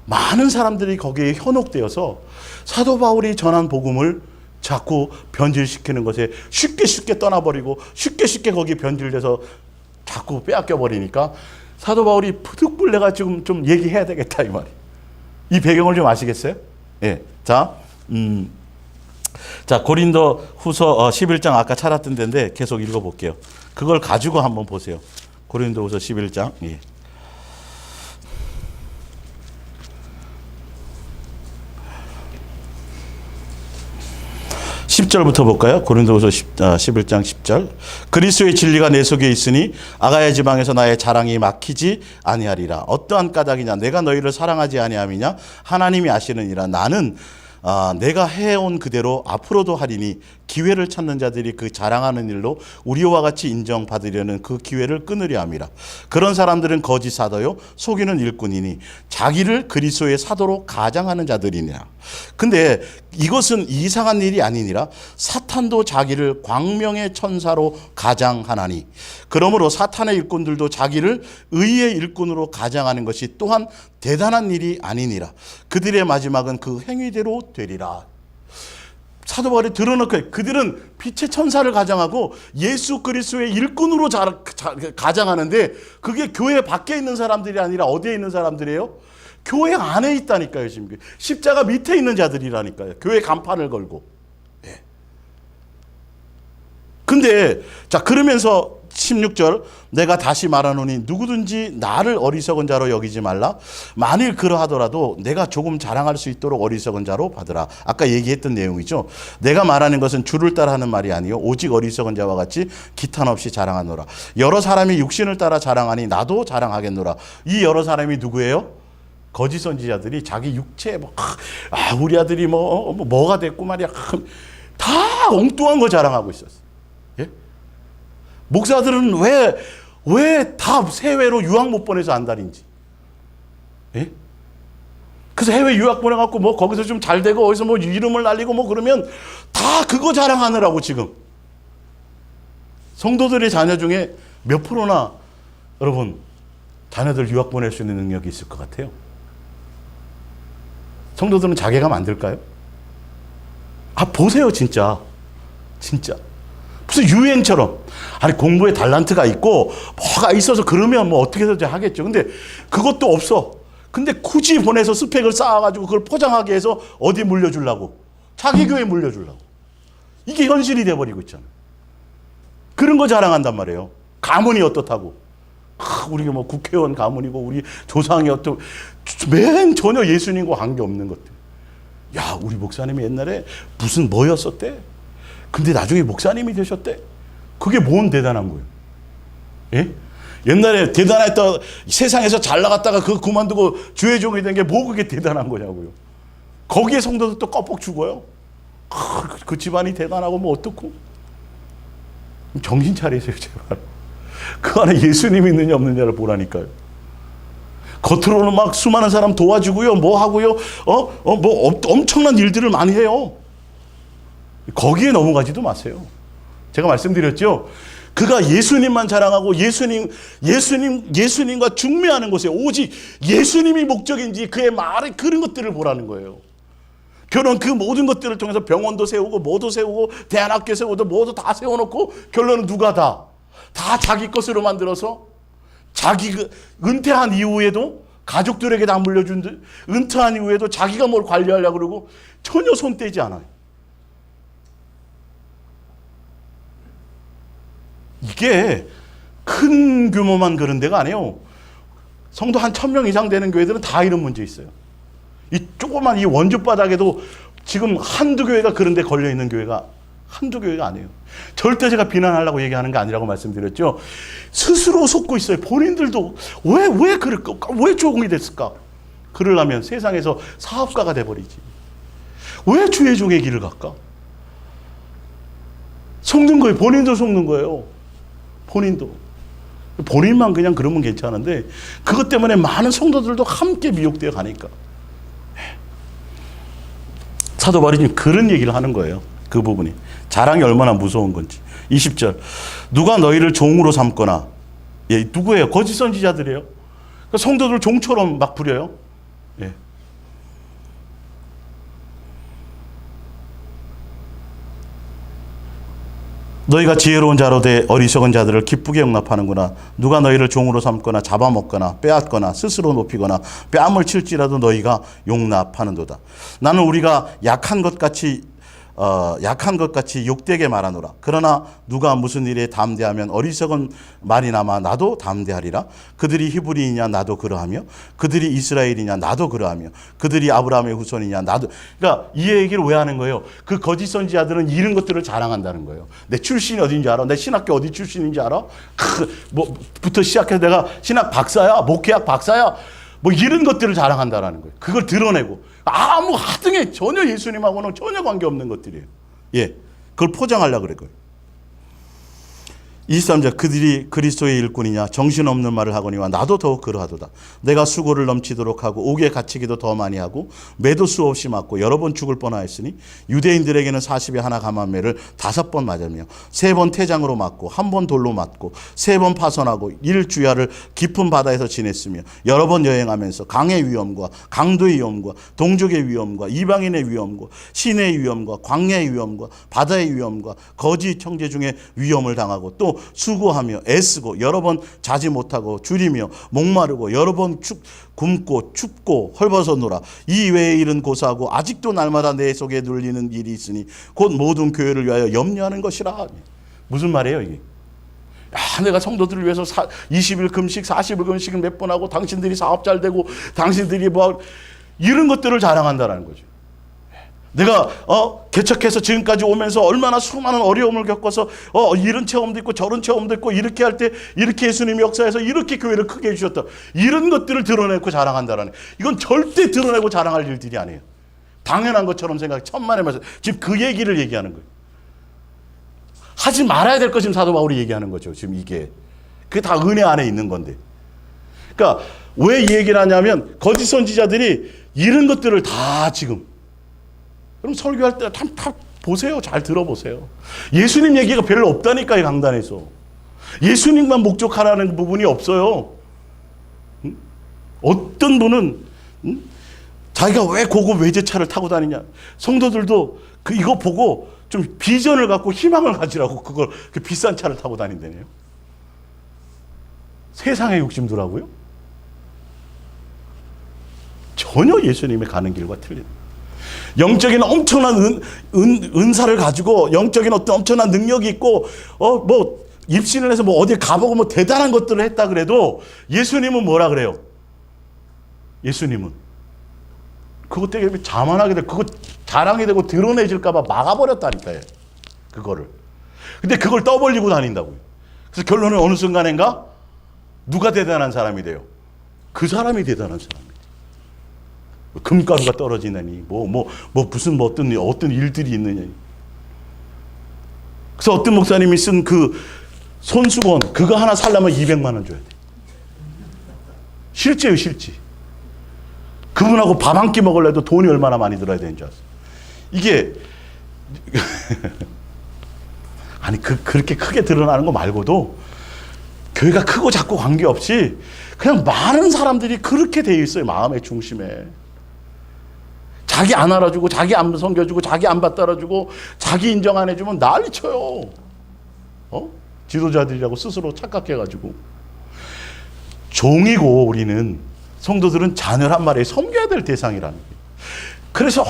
많은 사람들이 거기에 현혹되어서 사도 바울이 전한 복음을 자꾸 변질시키는 것에 쉽게 떠나버리고 쉽게 거기 변질돼서 자꾸 빼앗겨 버리니까 사도 바울이 부득불 내가 지금 좀 얘기해야 되겠다 이 말이. 이 배경을 좀 아시겠어요? 예. 자, 고린도 후서 11장 아까 찾았던 데인데 계속 읽어볼게요. 그걸 가지고 한번 보세요. 고린도 후서 11장. 예. 10절부터 볼까요? 고린도후서 11장 10절. 그리스도의 진리가 내 속에 있으니 아가야 지방에서 나의 자랑이 막히지 아니하리라. 어떠한 까닭이냐? 내가 너희를 사랑하지 아니함이냐? 하나님이 아시느니라. 나는 내가 해온 그대로 앞으로도 하리니 기회를 찾는 자들이 그 자랑하는 일로 우리와 같이 인정받으려는 그 기회를 끊으려 함이라. 그런 사람들은 거짓 사도요 속이는 일꾼이니 자기를 그리스도의 사도로 가장하는 자들이니라. 근데 이것은 이상한 일이 아니니라. 사탄도 자기를 광명의 천사로 가장하나니 그러므로 사탄의 일꾼들도 자기를 의의 일꾼으로 가장하는 것이 또한 대단한 일이 아니니라. 그들의 마지막은 그 행위대로 되리라. 사도 바울이 드러놓고 그들은 빛의 천사를 가장하고 예수 그리스도의 일꾼으로 가장하는데 그게 교회 밖에 있는 사람들이 아니라 어디에 있는 사람들이에요? 교회 안에 있다니까요. 지금 십자가 밑에 있는 자들이라니까요. 교회 간판을 걸고. 예. 근데 그러면서 16절 내가 다시 말하노니 누구든지 나를 어리석은 자로 여기지 말라. 만일 그러하더라도 내가 조금 자랑할 수 있도록 어리석은 자로 받으라. 아까 얘기했던 내용이죠. 내가 말하는 것은 주를 따라 하는 말이 아니요 오직 어리석은 자와 같이 기탄 없이 자랑하노라. 여러 사람이 육신을 따라 자랑하니 나도 자랑하겠노라. 이 여러 사람이 누구예요? 거짓 선지자들이 자기 육체 우리 아들이 뭐가 됐고 말이야. 다 엉뚱한 거 자랑하고 있었어. 예? 목사들은 왜 다 해외로 유학 못 보내서 안달인지. 예? 그래서 해외 유학 보내갖고 거기서 좀 잘 되고 어디서 이름을 날리고 그러면 다 그거 자랑하느라고 지금. 성도들의 자녀 중에 몇 프로나 여러분 자녀들 유학 보낼 수 있는 능력이 있을 것 같아요? 성도들은 자괴감 안 들까요? 보세요, 진짜. 무슨 유행처럼. 아니, 공부에 달란트가 있고, 뭐가 있어서 그러면 어떻게든지 하겠죠. 근데 그것도 없어. 근데 굳이 보내서 스펙을 쌓아가지고 그걸 포장하게 해서 어디 물려주려고. 자기 교회 물려주려고. 이게 현실이 돼버리고 있잖아요. 그런 거 자랑한단 말이에요. 가문이 어떻다고. 우리가 국회의원 가문이고, 우리 조상이 맨 전혀 예수님과 관계없는 것들. 야, 우리 목사님이 옛날에 무슨 뭐였었대? 근데 나중에 목사님이 되셨대? 그게 뭔 대단한 거예요? 예? 옛날에 대단했다, 세상에서 잘 나갔다가 그거 그만두고 주의 종이 된 게 그게 대단한 거냐고요. 거기에 성도들 또 껌뻑 죽어요. 그 집안이 대단하고 어떻고? 정신 차리세요, 제발. 그 안에 예수님이 있느냐 없느냐를 보라니까요. 겉으로는 수많은 사람 도와주고요, 하고요, 엄청난 일들을 많이 해요. 거기에 넘어가지도 마세요. 제가 말씀드렸죠? 그가 예수님만 자랑하고 예수님과 중매하는 곳에 오직 예수님이 목적인지 그의 말에 그런 것들을 보라는 거예요. 결혼 그 모든 것들을 통해서 병원도 세우고 뭐도 세우고 대안학교 세우고 뭐도 다 세워놓고 결론은 누가 다 자기 것으로 만들어서 자기 은퇴한 이후에도 가족들에게 다 물려준 듯 은퇴한 이후에도 자기가 뭘 관리하려고 그러고 전혀 손 떼지 않아요. 이게 큰 규모만 그런 데가 아니에요. 성도 한 1000명 이상 되는 교회들은 다 이런 문제 있어요. 이 조그만 이 원주 바닥에도 지금 한두 교회가 그런 데 걸려 있는 교회가 한두 교회가 아니에요. 절대 제가 비난하려고 얘기하는 게 아니라고 말씀드렸죠. 스스로 속고 있어요. 본인들도 왜 그럴까? 왜 조공이 됐을까? 그러려면 세상에서 사업가가 돼버리지. 왜 주의 종의 길을 갈까? 속는 거예요. 본인도 속는 거예요. 본인만 그냥 그러면 괜찮은데 그것 때문에 많은 성도들도 함께 미혹되어 가니까. 사도 바울이 그런 얘기를 하는 거예요. 그 부분이. 자랑이 얼마나 무서운 건지. 20절. 누가 너희를 종으로 삼거나. 예, 누구예요? 거짓 선지자들이에요. 그러니까 성도들 종처럼 막 부려요. 예. 너희가 지혜로운 자로 돼 어리석은 자들을 기쁘게 용납하는구나. 누가 너희를 종으로 삼거나 잡아먹거나 빼앗거나 스스로 높이거나 뺨을 칠지라도 너희가 용납하는도다. 나는 우리가 약한 것 같이 욕되게 말하노라. 그러나 누가 무슨 일에 담대하면 어리석은 말이나마 나도 담대하리라. 그들이 히브리이냐 나도 그러하며 그들이 이스라엘이냐 나도 그러하며 그들이 아브라함의 후손이냐 나도. 그러니까 이 얘기를 왜 하는 거예요? 그 거짓 선지자들은 이런 것들을 자랑한다는 거예요. 내 출신이 어딘지 알아? 내 신학교 어디 출신인지 알아? 부터 시작해서 내가 신학 박사야, 목회학 박사야, 이런 것들을 자랑한다라는 거예요. 그걸 드러내고 아무 하등에 전혀 예수님하고는 전혀 관계없는 것들이에요. 예, 그걸 포장하려고 그래요. 23절. 그들이 그리스도의 일꾼이냐 정신없는 말을 하거니와 나도 더욱 그러하도다. 내가 수고를 넘치도록 하고 옥에 갇히기도 더 많이 하고 매도 수 없이 맞고 여러 번 죽을 뻔하였으니 유대인들에게는 40에 하나 감한매를 5번 맞으며 3번 태장으로 맞고 1번 돌로 맞고 3번 파선하고 일주야를 깊은 바다에서 지냈으며 여러 번 여행하면서 강의 위험과 강도의 위험과 동족의 위험과 이방인의 위험과 시내의 위험과 광야의 위험과 바다의 위험과 거짓 형제 중에 위험을 당하고 또 수고하며 애쓰고 여러 번 자지 못하고 줄이며 목마르고 여러 번 굶고 춥고 헐벗어노라. 이 외의 일은 고사하고 아직도 날마다 내 속에 눌리는 일이 있으니 곧 모든 교회를 위하여 염려하는 것이라. 무슨 말이에요 이게? 내가 성도들을 위해서 20일 금식 40일 금식을 몇 번 하고 당신들이 사업 잘 되고 당신들이 이런 것들을 자랑한다는 거죠. 내가 개척해서 지금까지 오면서 얼마나 수많은 어려움을 겪어서 이런 체험도 있고 저런 체험도 있고 이렇게 할 때 이렇게 예수님이 역사해서 이렇게 교회를 크게 해주셨다. 이런 것들을 드러내고 자랑한다라는, 이건 절대 드러내고 자랑할 일들이 아니에요. 당연한 것처럼 생각해. 천만의 말씀. 지금 그 얘기를 얘기하는 거예요. 하지 말아야 될 것 지금 사도 바울이 얘기하는 거죠. 지금 이게. 그게 다 은혜 안에 있는 건데. 그러니까 왜 이 얘기를 하냐면 거짓 선지자들이 이런 것들을 다 지금, 그럼 설교할 때 다 보세요. 잘 들어보세요. 예수님 얘기가 별로 없다니까, 이 강단에서. 예수님만 목적하라는 부분이 없어요. 응? 어떤 분은 자기가 왜 고급 외제차를 타고 다니냐. 성도들도 이거 보고 좀 비전을 갖고 희망을 가지라고 그걸 그 비싼 차를 타고 다닌다네요. 세상의 욕심들하고요. 전혀 예수님이 가는 길과 틀린. 영적인 엄청난 은사를 가지고 영적인 어떤 엄청난 능력이 있고 뭐 입신을 해서 뭐 어디 가보고 뭐 대단한 것들을 했다 그래도 예수님은 뭐라 그래요? 예수님은 그것 때문에 자만하게 되고 그거 자랑이 되고 드러내질까 봐 막아버렸다니까요. 그거를. 근데 그걸 떠벌리고 다닌다고요. 그래서 결론은 어느 순간인가 누가 대단한 사람이 돼요? 그 사람이 대단한 사람이에요. 금가루가 떨어지느니 무슨 어떤 일들이 있느냐. 그래서 어떤 목사님이 쓴 그 손수건 그거 하나 살려면 200만 원 줘야 돼. 실제요, 실제. 그분하고 밥 한 끼 먹으려도 돈이 얼마나 많이 들어야 되는 줄 알았어. 이게 아니 그렇게 크게 드러나는 거 말고도 교회가 크고 작고 관계없이 그냥 많은 사람들이 그렇게 돼 있어요. 마음의 중심에. 자기 안 알아주고 자기 안 섬겨주고 자기 안 받들어주고 자기 인정 안 해주면 난리쳐요. 지도자들이라고 스스로 착각해가지고. 종이고 우리는 성도들은 자녀를 한 마리에 섬겨야 될 대상이라는 거예요. 그래서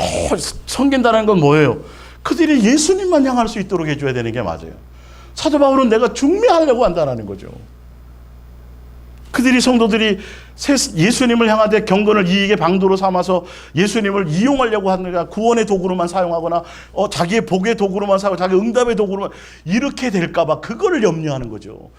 섬긴다는 건 뭐예요? 그들이 예수님만 향할 수 있도록 해줘야 되는 게 맞아요. 사도 바울은 내가 중매하려고 한다는 거죠. 그들이 성도들이 예수님을 향하되 경건을 이익의 방도로 삼아서 예수님을 이용하려고 하느냐, 구원의 도구로만 사용하거나 자기의 복의 도구로만 사용하고 자기 응답의 도구로만 이렇게 될까 봐 그거를 염려하는 거죠.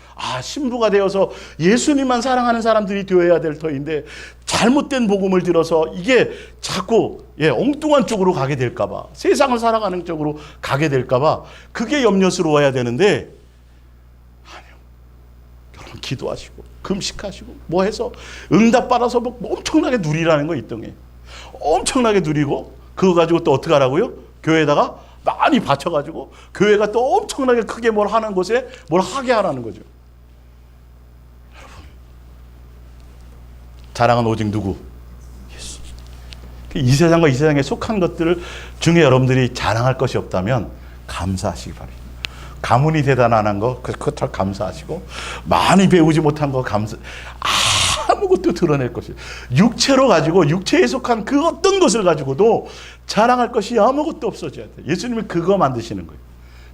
신부가 되어서 예수님만 사랑하는 사람들이 되어야 될 터인데 잘못된 복음을 들어서 이게 자꾸 엉뚱한 쪽으로 가게 될까 봐, 세상을 살아가는 쪽으로 가게 될까 봐 그게 염려스러워야 되는데 아니요. 여러분 기도하시고 금식하시고 뭐 해서 응답 받아서 뭐 엄청나게 누리라는 거 있던게. 엄청나게 누리고 그거 가지고 또 어떻게 하라고요? 교회에다가 많이 바쳐가지고 교회가 또 엄청나게 크게 뭘 하는 곳에 뭘 하게 하라는 거죠. 여러분 자랑은 오직 누구? 예수. 이 세상과 이 세상에 속한 것들 중에 여러분들이 자랑할 것이 없다면 감사하시기 바랍니다. 가문이 대단한 거, 그거 잘 감사하시고, 많이 배우지 못한 거 아무것도 드러낼 것이. 육체로 가지고, 육체에 속한 그 어떤 것을 가지고도 자랑할 것이 아무것도 없어져야 돼. 예수님이 그거 만드시는 거예요.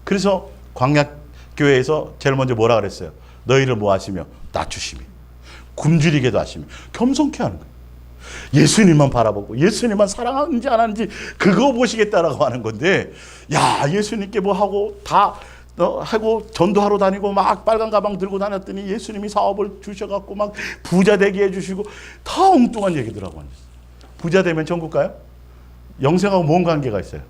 그래서 광야교회에서 제일 먼저 뭐라 그랬어요? 너희를 뭐 하시며? 낮추시며. 굶주리게도 하시며. 겸손케 하는 거예요. 예수님만 바라보고 예수님만 사랑하는지 안 하는지 그거 보시겠다라고 하는 건데, 예수님께 뭐 하고 다 하고 전도하러 다니고 막 빨간 가방 들고 다녔더니 예수님이 사업을 주셔갖고 막 부자 되게 해주시고 다 엉뚱한 얘기더라고요. 부자 되면 천국 가요? 영생하고 뭔 관계가 있어요?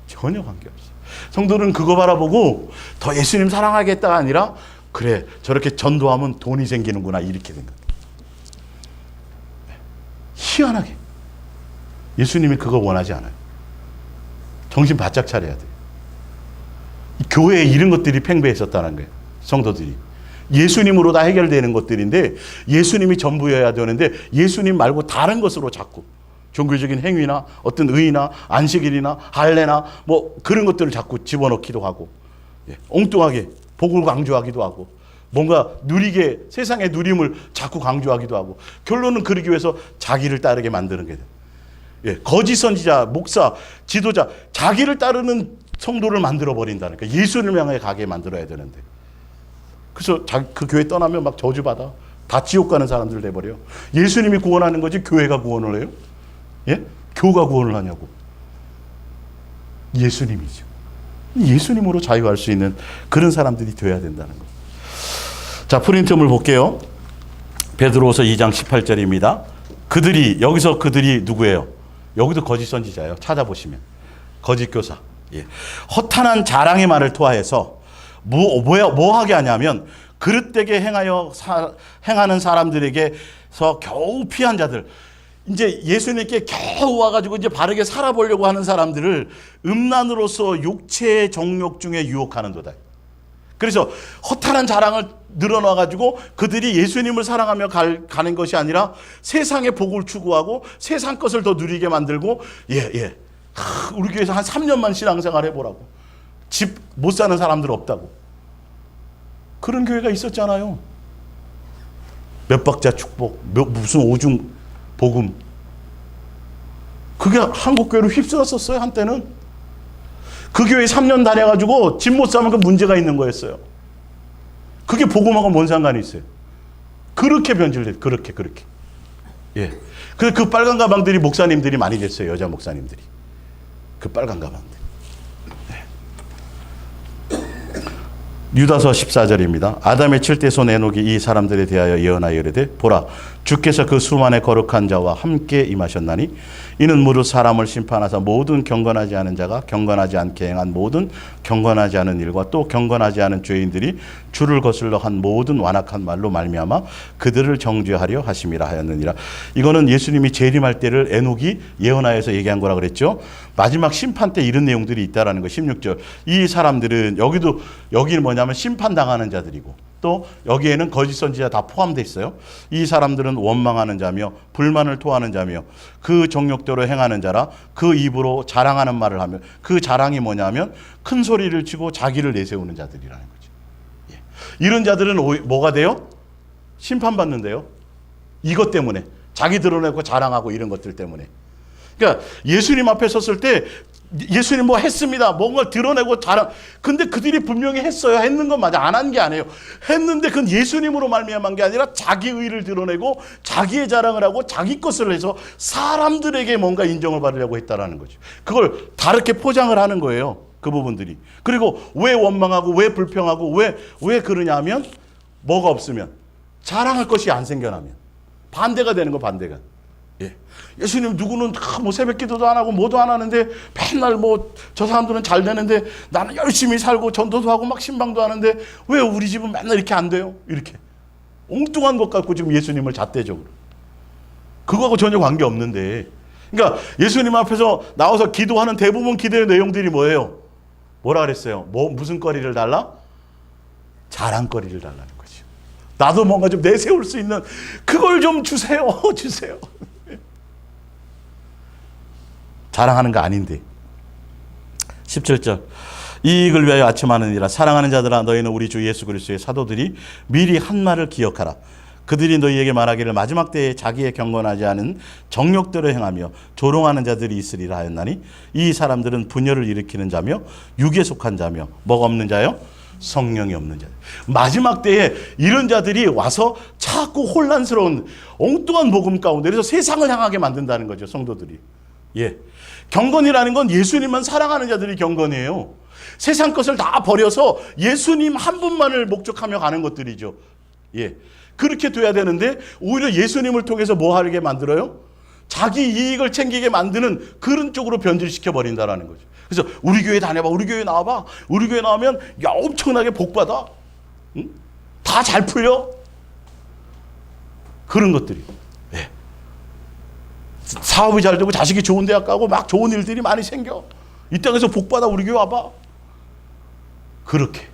전혀 관계없어요. 성도는 그거 바라보고 더 예수님 사랑하겠다가 아니라 그래 저렇게 전도하면 돈이 생기는구나 이렇게 된 거예요. 희한하게 예수님이 그거 원하지 않아요. 정신 바짝 차려야 돼요. 교회에 이런 것들이 팽배했었다는 거예요. 성도들이. 예수님으로 다 해결되는 것들인데 예수님이 전부여야 되는데 예수님 말고 다른 것으로 자꾸 종교적인 행위나 어떤 의나 안식일이나 할례나 뭐 그런 것들을 자꾸 집어넣기도 하고 엉뚱하게 복을 강조하기도 하고 뭔가 누리게 세상의 누림을 자꾸 강조하기도 하고 결론은 그러기 위해서 자기를 따르게 만드는 게 돼요. 거짓 선지자, 목사, 지도자 자기를 따르는 성도를 만들어버린다는 거예요. 예수님을 향해 가게 만들어야 되는데. 그래서 그 교회 떠나면 막 저주받아. 다 지옥 가는 사람들 돼버려요. 예수님이 구원하는 거지 교회가 구원을 해요? 예? 교가 구원을 하냐고. 예수님이죠. 예수님으로 자유할 수 있는 그런 사람들이 되어야 된다는 거예요. 자, 프린트물 볼게요. 베드로후서 2장 18절입니다. 여기서 그들이 누구예요? 여기도 거짓 선지자예요. 찾아보시면. 거짓 교사. 예. 허탄한 자랑의 말을 토하여서 뭐 하게 하냐면 그릇되게 행하는 사람들에게서 겨우 피한 자들, 이제 예수님께 겨우 와가지고 이제 바르게 살아보려고 하는 사람들을 음란으로서 육체의 정욕 중에 유혹하는도다. 그래서 허탄한 자랑을 늘어놔가지고 그들이 예수님을 사랑하며 가는 것이 아니라 세상의 복을 추구하고 세상 것을 더 누리게 만들고, 우리 교회에서 한 3년만 신앙생활 해보라고. 집 못 사는 사람들 없다고. 그런 교회가 있었잖아요. 몇 박자 축복, 무슨 오중 복음. 그게 한국 교회를 휩쓸었었어요, 한때는. 그 교회 3년 다녀가지고 집 못 사면 그 문제가 있는 거였어요. 그게 복음하고 뭔 상관이 있어요? 그렇게 변질됐어요. 그렇게. 예. 그 빨간 가방들이 목사님들이 많이 됐어요. 여자 목사님들이. 그 빨간 가방들. 유다서 14절입니다. 아담의 칠대손 에녹이 이 사람들에 대하여 예언하여 이르되 보라 주께서 그 수만의 거룩한 자와 함께 임하셨나니 이는 무릇 사람을 심판하사 모든 경건하지 않은 자가 경건하지 않게 행한 모든 경건하지 않은 일과 또 경건하지 않은 죄인들이 주를 거슬러 한 모든 완악한 말로 말미암아 그들을 정죄하려 하심이라 하였느니라. 이거는 예수님이 재림할 때를 에녹이 예언하여서 얘기한 거라 그랬죠. 마지막 심판 때 이런 내용들이 있다라는 거. 16절. 이 사람들은 여기는 뭐냐면 심판당하는 자들이고 또 여기에는 거짓 선지자 다 포함되어 있어요. 이 사람들은 원망하는 자며 불만을 토하는 자며 그 정욕대로 행하는 자라 그 입으로 자랑하는 말을 하며 그 자랑이 뭐냐면 큰 소리를 치고 자기를 내세우는 자들이라는 거죠. 예. 이런 자들은 뭐가 돼요? 심판받는데요. 이것 때문에 자기 드러내고 자랑하고 이런 것들 때문에. 그러니까 예수님 앞에 섰을 때 예수님 뭐 했습니다. 뭔가 드러내고 자랑. 근데 그들이 분명히 했어요. 했는 건 맞아. 안 한 게 아니에요. 했는데 그건 예수님으로 말미암은 게 아니라 자기 의를 드러내고 자기의 자랑을 하고 자기 것을 해서 사람들에게 뭔가 인정을 받으려고 했다라는 거죠. 그걸 다르게 포장을 하는 거예요. 그 부분들이. 그리고 왜 원망하고 왜 불평하고 왜 그러냐 하면 뭐가 없으면 자랑할 것이 안 생겨나면 반대가 되는 거 반대가. 예. 예수님 누구는 뭐 새벽 기도도 안 하고 뭐도 안 하는데 맨날 뭐 저 사람들은 잘 되는데 나는 열심히 살고 전도도 하고 막 신방도 하는데 왜 우리 집은 맨날 이렇게 안 돼요? 이렇게 엉뚱한 것 같고 지금 예수님을 잣대적으로 그거하고 전혀 관계없는데. 그러니까 예수님 앞에서 나와서 기도하는 대부분 기도의 내용들이 뭐예요? 뭐라 그랬어요? 무슨 거리를 달라? 자랑거리를 달라는 거죠. 나도 뭔가 좀 내세울 수 있는 그걸 좀 주세요. 주세요. 자랑하는 거 아닌데. 17절. 이익을 위하여 아첨하느니라. 사랑하는 자들아 너희는 우리 주 예수 그리스도의 사도들이 미리 한 말을 기억하라. 그들이 너희에게 말하기를 마지막 때에 자기의 경건하지 않은 정욕대로 행하며 조롱하는 자들이 있으리라 하였나니 이 사람들은 분열을 일으키는 자며 육에 속한 자며 뭐가 없는 자요? 성령이 없는 자. 마지막 때에 이런 자들이 와서 자꾸 혼란스러운 엉뚱한 복음 가운데 그래서 세상을 향하게 만든다는 거죠. 성도들이. 예. 경건이라는 건 예수님만 사랑하는 자들이 경건이에요. 세상 것을 다 버려서 예수님 한 분만을 목적하며 가는 것들이죠. 예. 그렇게 돼야 되는데 오히려 예수님을 통해서 뭐 하게 만들어요? 자기 이익을 챙기게 만드는 그런 쪽으로 변질시켜 버린다라는 거죠. 그래서 우리 교회 다녀봐. 우리 교회 나와봐. 우리 교회 나오면 야 엄청나게 복받아. 응? 다 잘 풀려. 그런 것들이. 예. 사업이 잘 되고 자식이 좋은 대학 가고 막 좋은 일들이 많이 생겨. 이 땅에서 복받아 우리 교회 와봐. 그렇게.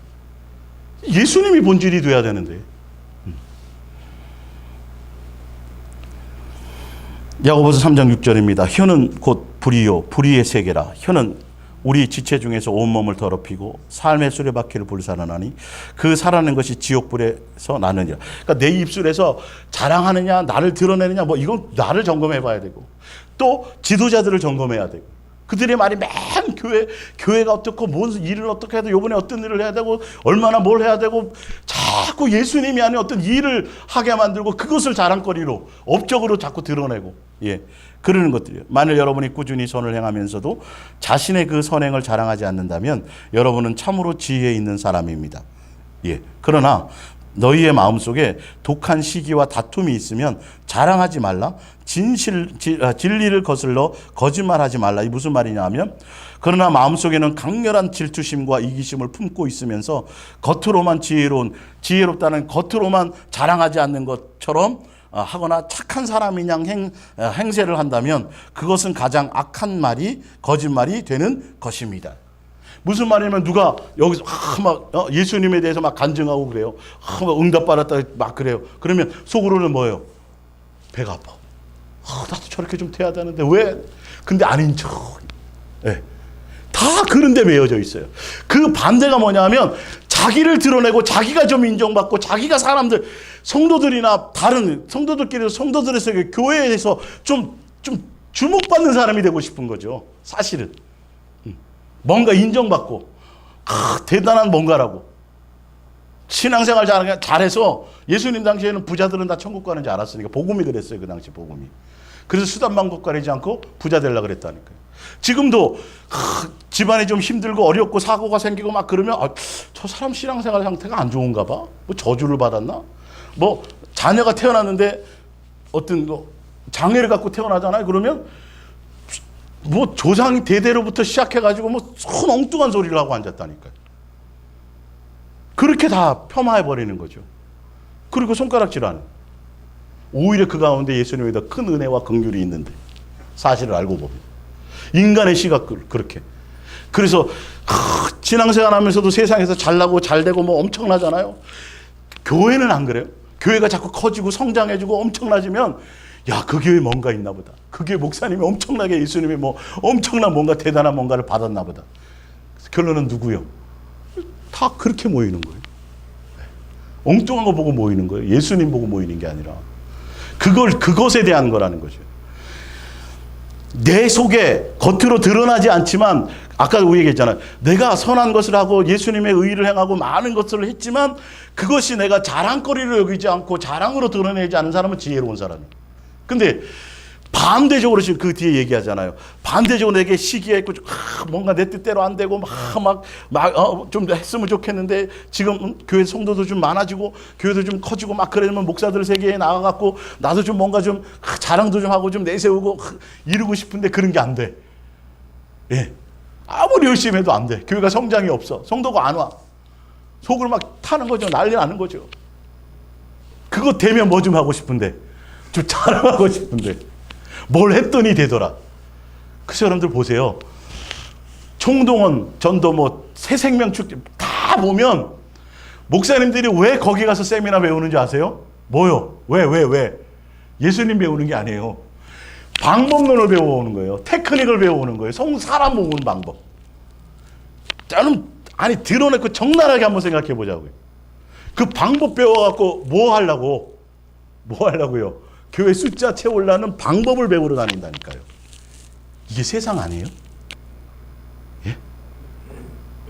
예수님이 본질이 돼야 되는데. 야고보서 3장 6절입니다. 혀는 곧 불이요 불의의 세계라. 혀는 우리 지체 중에서 온몸을 더럽히고 삶의 수레바퀴를 불살하나니 그 살아낸 것이 지옥불에서 나느니라. 그러니까 내 입술에서 자랑하느냐 나를 드러내느냐 뭐 이건 나를 점검해 봐야 되고 또 지도자들을 점검해야 되고 그들의 말이 맨 교회가 어떻고 뭔 일을 어떻게 해야 되고 요번에 어떤 일을 해야 되고 얼마나 뭘 해야 되고 자꾸 예수님이 아닌 어떤 일을 하게 만들고 그것을 자랑거리로 업적으로 자꾸 드러내고 그러는 것들이에요. 만일 여러분이 꾸준히 선을 행하면서도 자신의 그 선행을 자랑하지 않는다면 여러분은 참으로 지혜에 있는 사람입니다. 그러나 너희의 마음속에 독한 시기와 다툼이 있으면 자랑하지 말라. 진리를 거슬러 거짓말하지 말라. 이 무슨 말이냐 하면 그러나 마음속에는 강렬한 질투심과 이기심을 품고 있으면서 겉으로만 지혜롭다는 겉으로만 자랑하지 않는 것처럼 하거나 착한 사람인 양 행세를 한다면 그것은 가장 악한 말이 거짓말이 되는 것입니다. 무슨 말이냐면 누가 여기서 예수님에 대해서 막 간증하고 그래요. 막 응답받았다 막 그래요. 그러면 속으로는 뭐예요? 배가 아파. 나도 저렇게 좀 돼야 되는데 왜? 근데 아닌 척. 다 그런 데 매여져 있어요. 그 반대가 뭐냐면 자기를 드러내고 자기가 좀 인정받고 자기가 사람들 성도들이나 다른 성도들끼리 성도들에서 교회에서 좀 주목받는 사람이 되고 싶은 거죠. 사실은. 뭔가 인정받고 대단한 뭔가라고. 신앙생활 잘해서 예수님 당시에는 부자들은 다 천국 가는지 알았으니까 복음이 그랬어요. 그 당시 복음이. 그래서 수단방법 가리지 않고 부자 되려고 그랬다니까요. 지금도 집안이 좀 힘들고 어렵고 사고가 생기고 막 그러면 저 사람 신앙생활 상태가 안 좋은가 봐. 뭐 저주를 받았나? 뭐 자녀가 태어났는데 어떤 장애를 갖고 태어나잖아요. 그러면 뭐 조상이 대대로부터 시작해가지고 뭐 손 엉뚱한 소리를 하고 앉았다니까요. 그렇게 다 폄하해버리는 거죠. 그리고 손가락질하는. 오히려 그 가운데 예수님에 더 큰 은혜와 긍휼이 있는데 사실을 알고 보면 인간의 시각을 그렇게. 그래서 신앙생활 하면서도 세상에서 잘나고 잘되고 뭐 엄청나잖아요. 교회는 안 그래요. 교회가 자꾸 커지고 성장해지고 엄청나지면 그 교회에 뭔가 있나 보다. 그 교회 목사님이 엄청나게 예수님이 뭐 엄청난 뭔가 대단한 뭔가를 받았나 보다. 결론은 누구요? 다 그렇게 모이는 거예요. 엉뚱한 거 보고 모이는 거예요. 예수님 보고 모이는 게 아니라. 그것에 대한 거라는 거죠. 내 속에 겉으로 드러나지 않지만 아까 우리 얘기했잖아요. 내가 선한 것을 하고 예수님의 의의를 행하고 많은 것을 했지만 그것이 내가 자랑거리로 여기지 않고 자랑으로 드러내지 않는 사람은 지혜로운 사람이에요. 근데 반대적으로 지금 그 뒤에 얘기하잖아요. 반대적으로 내게 시기가 있고 뭔가 내 뜻대로 안 되고 좀 했으면 좋겠는데 지금 교회 성도도 좀 많아지고 교회도 좀 커지고 막 그러면 목사들 세계에 나가갖고 나도 좀 뭔가 좀 자랑도 좀 하고 좀 내세우고 이루고 싶은데 그런 게 안 돼. 아무리 열심히 해도 안 돼. 교회가 성장이 없어. 성도가 안 와. 속으로 막 타는 거죠. 난리 나는 거죠. 그거 되면 뭐 좀 하고 싶은데 좀 자랑하고 싶은데 뭘 했더니 되더라. 그래서 여러분들 보세요. 총동원, 전도 새생명축제 다 보면 목사님들이 왜 거기 가서 세미나 배우는지 아세요? 뭐요? 왜? 예수님 배우는 게 아니에요. 방법론을 배워오는 거예요. 테크닉을 배워오는 거예요. 사람 모으는 방법. 저는 드러내고 적나라하게 한번 생각해 보자고요. 그 방법 배워갖고 뭐 하려고요? 교회 숫자 채우려는 방법을 배우러 다닌다니까요. 이게 세상 아니에요?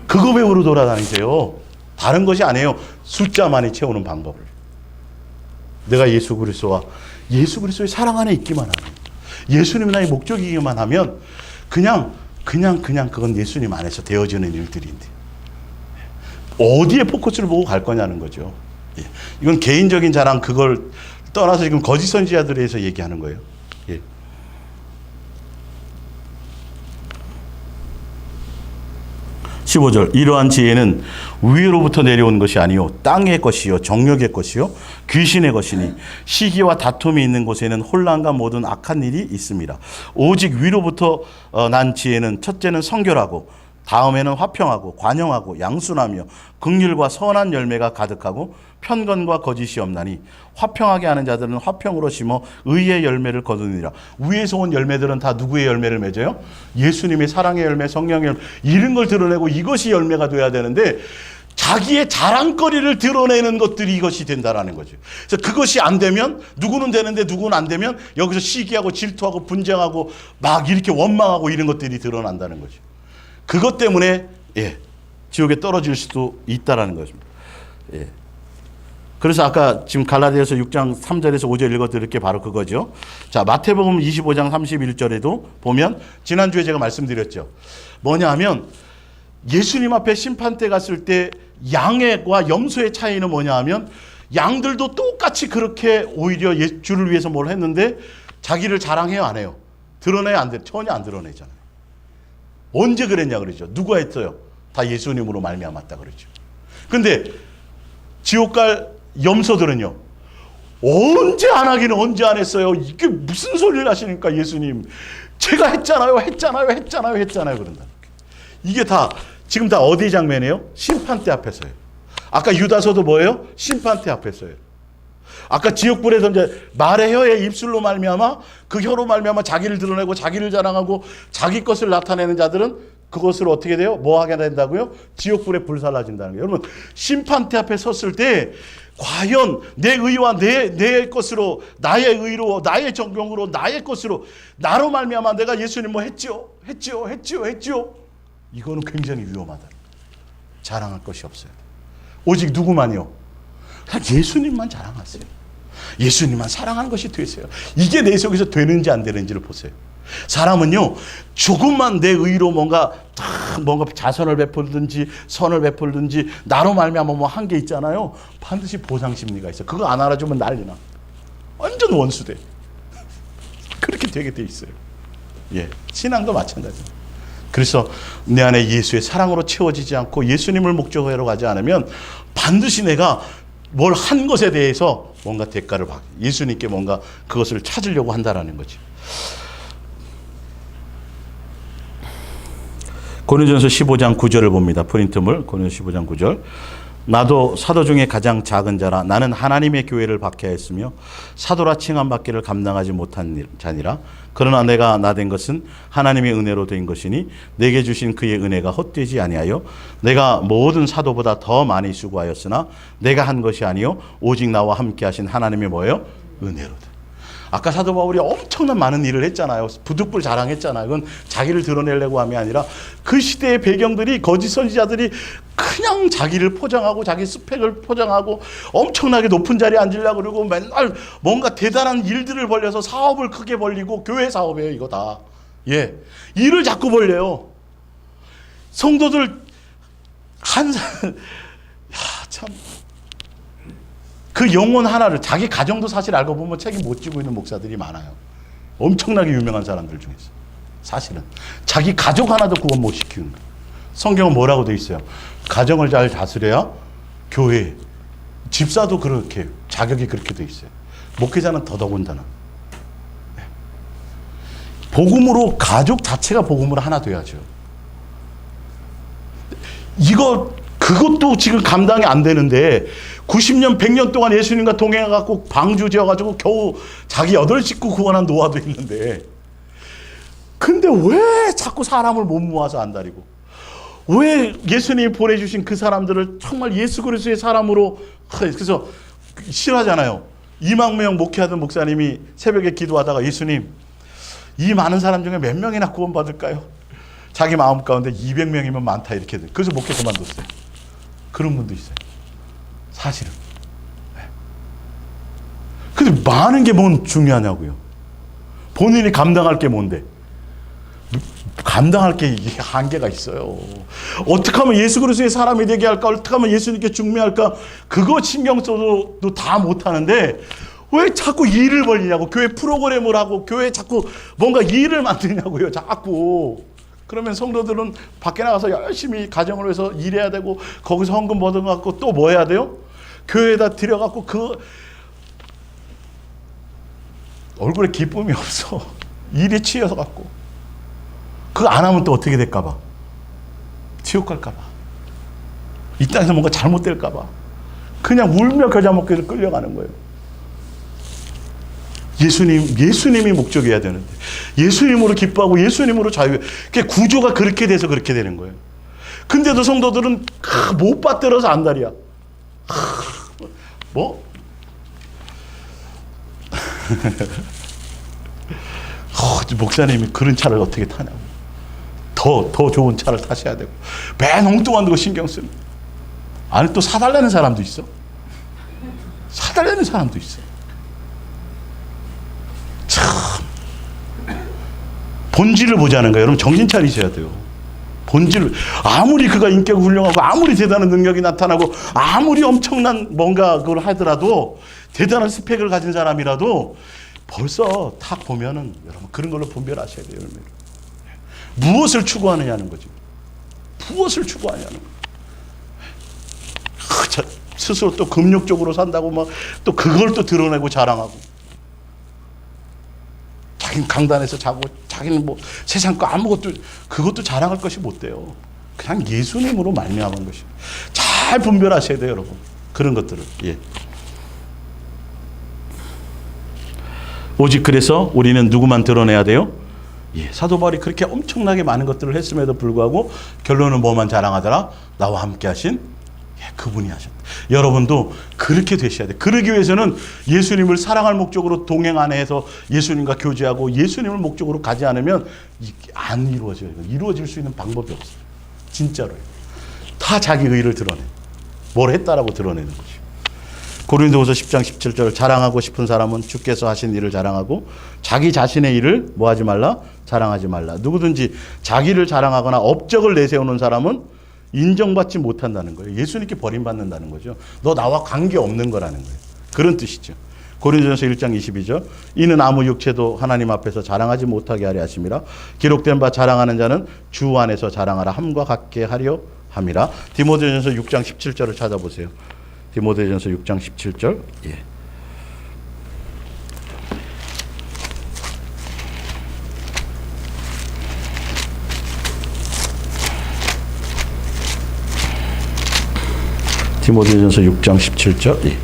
그거 배우러 돌아다니세요. 다른 것이 아니에요. 숫자만이 채우는 방법을. 내가 예수 그리스도의 사랑 안에 있기만 하면, 예수님이 나의 목적이기만 하면 그냥 그건 예수님 안에서 되어지는 일들인데 어디에 포커스를 보고 갈 거냐는 거죠. 이건 개인적인 자랑 그걸 떠나서 지금 거짓 선지자들에 대해서 얘기하는 거예요. 15절 이러한 지혜는 위로부터 내려온 것이 아니요 땅의 것이요 정욕의 것이요 귀신의 것이니 시기와 다툼이 있는 곳에는 혼란과 모든 악한 일이 있습니다. 오직 위로부터 난 지혜는 첫째는 성결하고 다음에는 화평하고 관용하고 양순하며 긍휼과 선한 열매가 가득하고 편견과 거짓이 없나니 화평하게 하는 자들은 화평으로 심어 의의 열매를 거두니라. 위에서 온 열매들은 다 누구의 열매를 맺어요? 예수님의 사랑의 열매, 성령의 열매, 이런 걸 드러내고 이것이 열매가 돼야 되는데 자기의 자랑거리를 드러내는 것들이 이것이 된다라는 거죠. 그래서 그것이 안 되면 누구는 되는데 누구는 안 되면 여기서 시기하고 질투하고 분쟁하고 막 이렇게 원망하고 이런 것들이 드러난다는 거죠. 그것 때문에 지옥에 떨어질 수도 있다라는 것입니다. 그래서 아까 지금 갈라디아서 6장 3절에서 5절 읽어드릴 게 바로 그거죠. 자, 마태복음 25장 31절에도 보면 지난주에 제가 말씀드렸죠. 뭐냐 하면 예수님 앞에 심판대 갔을 때 양과 염소의 차이는 뭐냐 하면 양들도 똑같이 그렇게 오히려 주를 위해서 뭘 했는데 자기를 자랑해요, 안 해요? 드러내요, 안 돼요? 전혀 안 드러내잖아요. 언제 그랬냐 그러죠. 누가 했어요? 다 예수님으로 말미암았다 그러죠. 근데 지옥 갈 염소들은요, 언제 안 하기는 언제 안 했어요? 이게 무슨 소리를 하시니까 예수님, 제가 했잖아요 그런다. 이게 다 지금 다 어디 장면이에요? 심판대 앞에서요. 아까 유다서도 뭐예요? 심판대 앞에서요. 아까 지옥불에서 이제 말의 혀의 입술로 말미암아 그 혀로 말미암아 자기를 드러내고 자기를 자랑하고 자기 것을 나타내는 자들은 그것을 어떻게 돼요? 뭐 하게 된다고요? 지옥불에 불살라진다는 거예요. 여러분, 심판대 앞에 섰을 때 과연 내 의와 내 것으로, 나의 의로, 나의 정경으로, 나의 것으로, 나로 말미암아 내가 예수님 뭐 했지요? 이거는 굉장히 위험하다. 자랑할 것이 없어요. 오직 누구만요? 그냥 예수님만 자랑하세요. 예수님만 사랑하는 것이 되세요. 이게 내 속에서 되는지 안 되는지를 보세요. 사람은요, 조금만 내 의로 뭔가 자선을 베풀든지 선을 베풀든지 나로 말미암아 뭐 한 게 있잖아요. 반드시 보상 심리가 있어. 그거 안 알아주면 난리나. 완전 원수돼. 그렇게 되게 돼 있어요. 신앙도 마찬가지입니다. 그래서 내 안에 예수의 사랑으로 채워지지 않고 예수님을 목적으로 가지 않으면 반드시 내가 뭘 한 것에 대해서 뭔가 대가를 받고 예수님께 뭔가 그것을 찾으려고 한다라는 거지. 고린도전서 15장 9절을 봅니다. 프린트물 고린도전서 15장 9절. 나도 사도 중에 가장 작은 자라 나는 하나님의 교회를 박해하였으며 사도라 칭함받기를 감당하지 못한 자니라. 그러나 내가 나된 것은 하나님의 은혜로 된 것이니 내게 주신 그의 은혜가 헛되지 아니하여 내가 모든 사도보다 더 많이 수고하였으나 내가 한 것이 아니요 오직 나와 함께 하신 하나님의 뭐예요? 은혜로다. 아까 사도 바울이 엄청난 많은 일을 했잖아요. 부득불 자랑했잖아요. 그건 자기를 드러내려고 함이 아니라 그 시대의 배경들이 거짓 선지자들이 그냥 자기를 포장하고 자기 스펙을 포장하고 엄청나게 높은 자리에 앉으려고 그러고 맨날 뭔가 대단한 일들을 벌려서 사업을 크게 벌리고 교회 사업이에요. 이거 다. 일을 자꾸 벌려요. 성도들 참. 그 영혼 하나를 자기 가정도 사실 알고 보면 책임 못 지고 있는 목사들이 많아요. 엄청나게 유명한 사람들 중에서. 사실은 자기 가족 하나도 구원 못 시키는 거예요. 성경은 뭐라고 돼 있어요? 가정을 잘 다스려야 교회, 집사도 그렇게 자격이 그렇게 돼 있어요. 목회자는 더더군다나. 복음으로 가족 자체가 복음으로 하나 돼야죠. 그것도 지금 감당이 안 되는데 90년, 100년 동안 예수님과 동행해갖고 방주 지어가지고 겨우 자기 8식구 구원한 노아도 있는데 근데 왜 자꾸 사람을 못 모아서 안달이고 왜 예수님이 보내주신 그 사람들을 정말 예수 그리스도의 사람으로 그래서 싫어하잖아요. 2만 명 목회하던 목사님이 새벽에 기도하다가 예수님 이 많은 사람 중에 몇 명이나 구원받을까요? 자기 마음 가운데 200명이면 많다 이렇게 돼. 그래서 목회 그만뒀어요. 그런 분도 있어요. 사실은. 근데 많은 게 뭔 중요하냐고요. 본인이 감당할 게 뭔데? 감당할 게 한계가 있어요. 어떻게 하면 예수 그리스도의 사람이 되게 할까? 어떻게 하면 예수님께 중매할까? 그거 신경 써도 다 못하는데 왜 자꾸 일을 벌리냐고. 교회 프로그램을 하고 교회 자꾸 뭔가 일을 만드냐고요. 자꾸. 그러면 성도들은 밖에 나가서 열심히 가정을 위해서 일해야 되고 거기서 헌금 얻어갖고 또 뭐 해야 돼요? 교회에다 들여갖고 그 얼굴에 기쁨이 없어. 일에 치여서 갖고. 그거 안 하면 또 어떻게 될까봐. 지옥 갈까봐. 이 땅에서 뭔가 잘못될까봐. 그냥 울며 겨자 먹기를 끌려가는 거예요. 예수님이 목적이어야 되는데 예수님으로 기뻐하고 예수님으로 자유해. 구조가 그렇게 돼서 그렇게 되는 거예요. 근데도 성도들은 못 받들어서 안달이야. 뭐? 목사님이 그런 차를 어떻게 타냐고. 더 좋은 차를 타셔야 되고. 맨 엉뚱한 거 신경 쓰는. 아니, 또 사달라는 사람도 있어. 사달라는 사람도 있어. 참. 본질을 보자는 거예요. 여러분, 정신 차리셔야 돼요. 본질을. 아무리 그가 인격이 훌륭하고, 아무리 대단한 능력이 나타나고, 아무리 엄청난 뭔가 그걸 하더라도, 대단한 스펙을 가진 사람이라도, 벌써 탁 보면은, 여러분, 그런 걸로 분별하셔야 돼요. 여러분. 무엇을 추구하느냐는 거죠. 무엇을 추구하냐는 거예요. 스스로 또 금욕적으로 산다고 막 또 그걸 또 드러내고 자랑하고. 자기는 강단에서 자고, 자기는 뭐 세상 거 아무것도, 그것도 자랑할 것이 못 돼요. 그냥 예수님으로 말미암은 것이. 잘 분별하셔야 돼요, 여러분. 그런 것들을. 예. 오직 그래서 우리는 누구만 드러내야 돼요? 예, 사도 바울이 그렇게 엄청나게 많은 것들을 했음에도 불구하고 결론은 뭐만 자랑하더라? 나와 함께 하신 그분이 하셨다. 여러분도 그렇게 되셔야 돼요. 그러기 위해서는 예수님을 사랑할 목적으로 동행 안에 해서 예수님과 교제하고 예수님을 목적으로 가지 않으면 안 이루어져요. 이루어질 수 있는 방법이 없어요. 진짜로요. 다 자기 의를 드러내. 뭘 했다라고 드러내는 거죠. 고린도후서 10장 17절 자랑하고 싶은 사람은 주께서 하신 일을 자랑하고 자기 자신의 일을 뭐 하지 말라? 자랑하지 말라. 누구든지 자기를 자랑하거나 업적을 내세우는 사람은 인정받지 못한다는 거예요. 예수님께 버림받는다는 거죠. 너 나와 관계없는 거라는 거예요. 그런 뜻이죠. 고린도전서 1장 22절 이는 아무 육체도 하나님 앞에서 자랑하지 못하게 하려 하심이라 기록된 바 자랑하는 자는 주 안에서 자랑하라 함과 같게 하려 함이라. 디모데전서 6장 17절을 찾아보세요. 디모데전서 6장 17절. 예. 디모데전서 6장 17절. 예.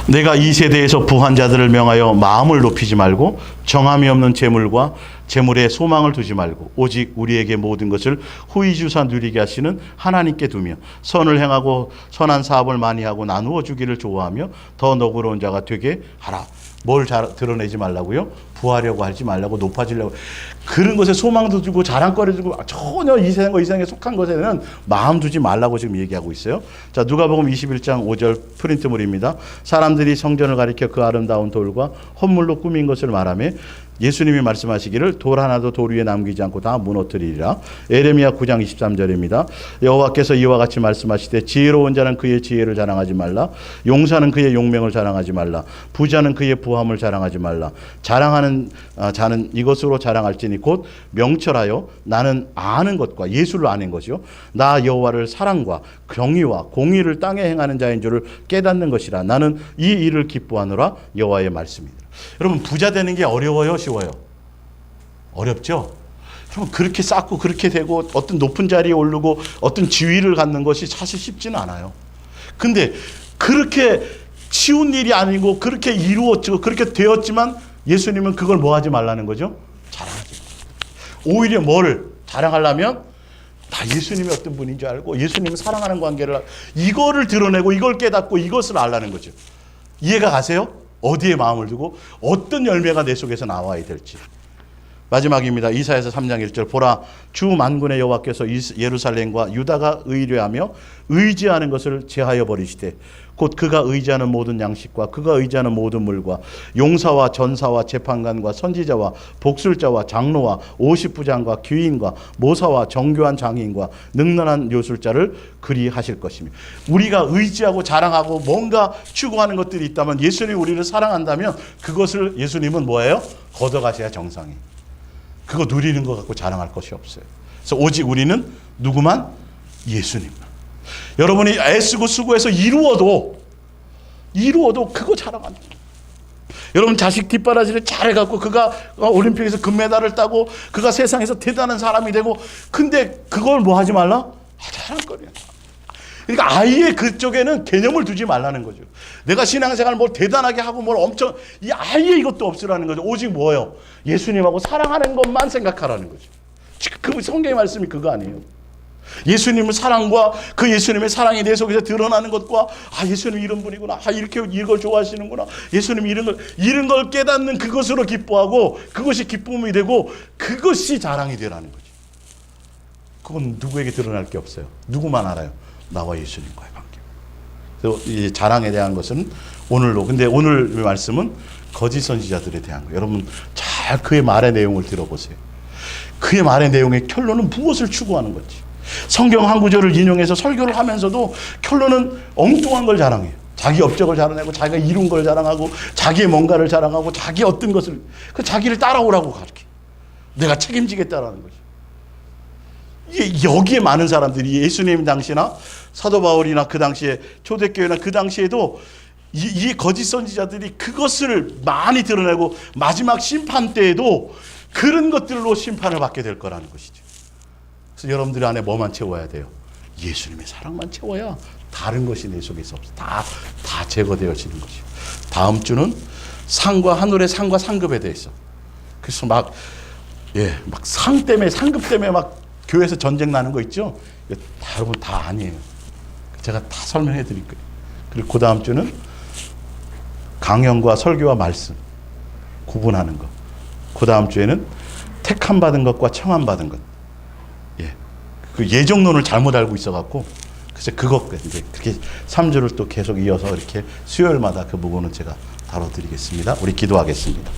내가 이 세대에서 부한 자들을 명하여 마음을 높이지 말고 정함이 없는 재물과 재물에 소망을 두지 말고 오직 우리에게 모든 것을 후이주사 누리게 하시는 하나님께 두며 선을 행하고 선한 사업을 많이 하고 나누어 주기를 좋아하며 더 너그러운 자가 되게 하라. 뭘 드러내지 말라고요? 부하려고 하지 말라고, 높아지려고. 그런 것에 소망도 주고 자랑거리 주고 전혀 이 세상에 속한 것에는 마음 두지 말라고 지금 얘기하고 있어요. 자, 누가복음 21장 5절 프린트물입니다. 사람들이 성전을 가리켜 그 아름다운 돌과 헌물로 꾸민 것을 말하며 예수님이 말씀하시기를 돌 하나도 돌 위에 남기지 않고 다 무너뜨리리라. 에레미야 9장 23절입니다. 여호와께서 이와 같이 말씀하시되 지혜로운 자는 그의 지혜를 자랑하지 말라. 용사는 그의 용맹을 자랑하지 말라. 부자는 그의 부함을 자랑하지 말라. 자랑하는 자는 이것으로 자랑할지니 곧 명철하여 나는 아는 것과 예수를 아는 것이요 나 여호와를 사랑과 경의와 공의를 땅에 행하는 자인 줄을 깨닫는 것이라. 나는 이 일을 기뻐하노라. 여호와의 말씀이다. 여러분, 부자 되는 게 어려워요, 쉬워요? 어렵죠? 여러분, 그렇게 쌓고 그렇게 되고 어떤 높은 자리에 오르고 어떤 지위를 갖는 것이 사실 쉽지는 않아요. 근데 그렇게 쉬운 일이 아니고 그렇게 이루어지고 그렇게 되었지만 예수님은 그걸 뭐 하지 말라는 거죠? 자랑하지 말라는. 오히려 뭐를 자랑하려면 다 예수님이 어떤 분인 줄 알고 예수님을 사랑하는 관계를 이거를 드러내고 이걸 깨닫고 이것을 알라는 거죠. 이해가 가세요? 어디에 마음을 두고 어떤 열매가 내 속에서 나와야 될지. 마지막입니다. 이사야서 3장 1절 보라 주 만군의 여호와께서 예루살렘과 유다가 의뢰하며 의지하는 것을 제하여 버리시되 곧 그가 의지하는 모든 양식과 그가 의지하는 모든 물과 용사와 전사와 재판관과 선지자와 복술자와 장로와 오십부장과 귀인과 모사와 정교한 장인과 능란한 요술자를 그리하실 것이며. 우리가 의지하고 자랑하고 뭔가 추구하는 것들이 있다면 예수님이 우리를 사랑한다면 그것을 예수님은 뭐예요? 걷어가셔야 정상이. 그거 누리는 것 갖고 자랑할 것이 없어요. 그래서 오직 우리는 누구만? 예수님만. 여러분이 애쓰고 수고해서 이루어도 그거 자랑합니다. 여러분 자식 뒷바라지를 잘해갖고 그가 올림픽에서 금메달을 따고 그가 세상에서 대단한 사람이 되고 근데 그걸 뭐 하지 말라? 자랑거리야. 그러니까 아예 그쪽에는 개념을 두지 말라는 거죠. 내가 신앙생활 뭘 대단하게 하고 뭘 엄청 아예 이것도 없으라는 거죠. 오직 뭐예요? 예수님하고 사랑하는 것만 생각하라는 거죠. 그 성경의 말씀이 그거 아니에요. 예수님의 사랑과 그 예수님의 사랑이 내 속에서 드러나는 것과 예수님 이런 분이구나. 이렇게 이걸 좋아하시는구나. 예수님 이런 걸 깨닫는 그것으로 기뻐하고 그것이 기쁨이 되고 그것이 자랑이 되라는 거죠. 그건 누구에게 드러날 게 없어요. 누구만 알아요. 나와 예수님과의 관계. 그래서 이 자랑에 대한 것은 오늘로. 근데 오늘 말씀은 거짓 선지자들에 대한 거예요. 여러분 잘 그의 말의 내용을 들어보세요. 그의 말의 내용의 결론은 무엇을 추구하는 건지. 성경 한 구절을 인용해서 설교를 하면서도 결론은 엉뚱한 걸 자랑해요. 자기 업적을 자랑하고 자기가 이룬 걸 자랑하고 자기의 뭔가를 자랑하고 자기 어떤 것을 그 자기를 따라오라고 가르쳐. 내가 책임지겠다라는 거죠. 여기에 많은 사람들이 예수님 당시나 사도 바울이나 그 당시에 초대교회나 그 당시에도 이 거짓 선지자들이 그것을 많이 드러내고 마지막 심판 때에도 그런 것들로 심판을 받게 될 거라는 것이죠. 그래서 여러분들 안에 뭐만 채워야 돼요? 예수님의 사랑만 채워야 다른 것이 내 속에서 없어. 다 제거되어지는 것이요. 다음 주는 상과 하늘의 상과 상급에 대해서. 그래서 막 상 때문에 상급 때문에 막 교회에서 전쟁 나는 거 있죠? 여러분 다 아니에요. 제가 다 설명해 드릴 거예요. 그리고 그 다음 주는 강연과 설교와 말씀 구분하는 것. 그 다음 주에는 택함 받은 것과 청함 받은 것. 그 예정론을 잘못 알고 있어갖고 그래서 그것 이제 그렇게 3주를 또 계속 이어서 이렇게 수요일마다 그 부분은 제가 다뤄드리겠습니다. 우리 기도하겠습니다.